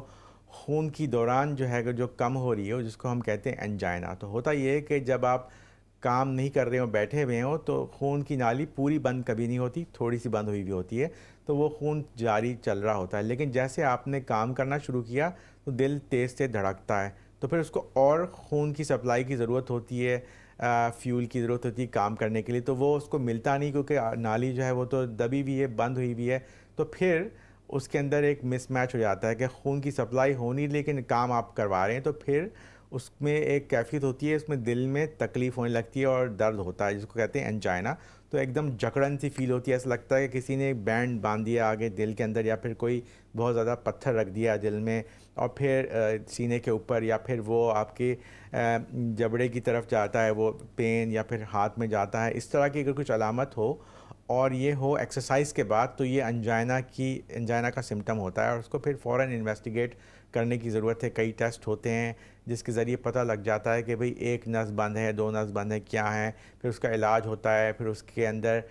खून की दौरान जो है जो कम हो रही हो, जिसको हम कहते हैं एंजाइना, तो होता ये है कि जब आप काम नहीं कर रहे हो, बैठे हुए हो, तो खून की नाली पूरी बंद कभी नहीं होती, थोड़ी सी बंद हुई भी होती है, तो वो खून जारी चल रहा होता है। लेकिन जैसे आपने काम करना शुरू किया तो दिल तेज़ से धड़कता है, तो फिर उसको और खून की सप्लाई की ज़रूरत होती है, फ्यूल की ज़रूरत होती है काम करने के लिए, तो वो उसको मिलता नहीं, क्योंकि नाली जो है वो तो दबी हुई है, बंद हुई भी है। तो फिर उसके अंदर एक मिसमैच हो जाता है कि खून की सप्लाई होनी, लेकिन काम आप करवा रहे हैं, तो फिर उसमें एक कैफियत होती है, उसमें दिल में तकलीफ़ होने लगती है और दर्द होता है, जिसको कहते हैं एंजाइना। तो एकदम जकड़न सी फील होती है, ऐसा लगता है कि किसी ने एक बैंड बांध दिया आगे दिल के अंदर, या फिर कोई बहुत ज़्यादा पत्थर रख दिया दिल में, और फिर सीने के ऊपर, या फिर वो आपके जबड़े की तरफ जाता है वो पेन, या फिर हाथ में जाता है। इस तरह की अगर कुछ अलामत हो और ये हो एक्सरसाइज के बाद, तो ये एंजाइना का सिम्टम होता है, और उसको फिर फ़ौरन इन्वेस्टिगेट करने की ज़रूरत है। कई टेस्ट होते हैं जिसके ज़रिए पता लग जाता है कि भाई एक नस बंद है, दो नस बंद है, क्या है, फिर उसका इलाज होता है। फिर उसके अंदर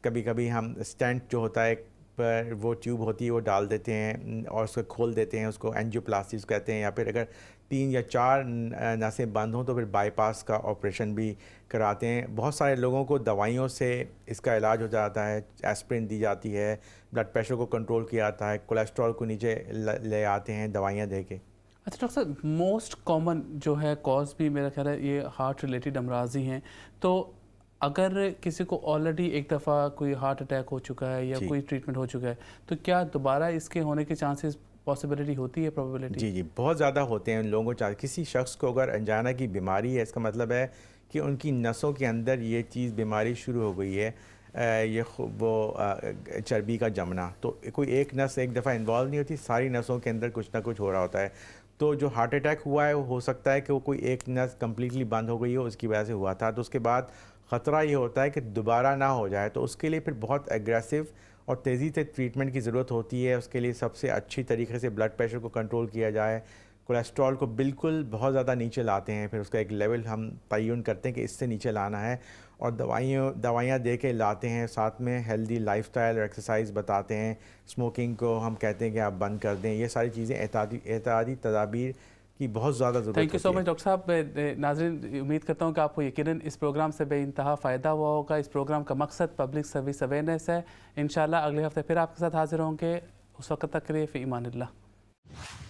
कभी कभी हम स्टेंट जो होता है पर वो ट्यूब होती है वो डाल देते हैं और उसको खोल देते हैं, उसको एंजियोप्लास्टी कहते हैं। या फिर अगर 3 या 4 नसें बंद हों तो फिर बाईपास का ऑपरेशन भी कराते हैं। बहुत सारे लोगों को दवाइयों से इसका इलाज हो जाता है, एस्प्रिन दी जाती है, ब्लड प्रेशर को कंट्रोल किया जाता है, कोलेस्ट्रॉल को नीचे ले आते हैं दवाइयाँ दे के। अच्छा डॉक्टर साहब, मोस्ट कॉमन जो है कॉज भी मेरा ख्याल है ये हार्ट रिलेटेड अमराज ही हैं। तो अगर किसी को ऑलरेडी एक दफ़ा कोई हार्ट अटैक हो चुका है या कोई ट्रीटमेंट हो चुका है, तो क्या दोबारा इसके होने के चांसेस पॉसिबिलिटी होती है, प्रोबेबिलिटी? जी, बहुत ज़्यादा होते हैं उन लोगों को। किसी शख्स को अगर एंजाइना की बीमारी है, इसका मतलब है कि उनकी नसों के अंदर ये चीज़ बीमारी शुरू हो गई है, चर्बी का जमना। तो कोई एक नस एक दफ़ा इन्वॉल्व नहीं होती, सारी नसों के अंदर कुछ ना कुछ हो रहा होता है। तो जो हार्ट अटैक हुआ है वो हो सकता है कि वो कोई एक नस कम्प्लीटली बंद हो गई हो, उसकी वजह से हुआ था। तो उसके बाद ख़तरा ये होता है कि दोबारा ना हो जाए, तो उसके लिए फिर बहुत एग्रेसिव और तेज़ी से ट्रीटमेंट की ज़रूरत होती है। उसके लिए सबसे अच्छी तरीके से ब्लड प्रेशर को कंट्रोल किया जाए, कोलेस्ट्रॉल को बिल्कुल बहुत ज़्यादा नीचे लाते हैं, फिर उसका एक लेवल हम तयन करते हैं कि इससे नीचे लाना है, और दवाइयाँ दे के लाते हैं, साथ में हेल्दी लाइफस्टाइल और एक्सरसाइज बताते हैं, स्मोकिंग को हम कहते हैं कि आप बंद कर दें। ये सारी चीज़ें एहतियाती तदाबीर की बहुत ज़्यादा ज़रूरत थैंक यू सो होती है। मच डॉक्टर साहब। नाज़रीन, उम्मीद करता हूँ कि आपको यकीनन इस प्रोग्राम से बेइंतहा फ़ायदा हुआ होगा। इस प्रोग्राम का मकसद पब्लिक सर्विस अवेयरनेस है। इंशाल्लाह अगले हफ्ते फिर आपके साथ हाजिर होंगे। उस वक्त तक के लिए फ़ी ईमानिल्लाह।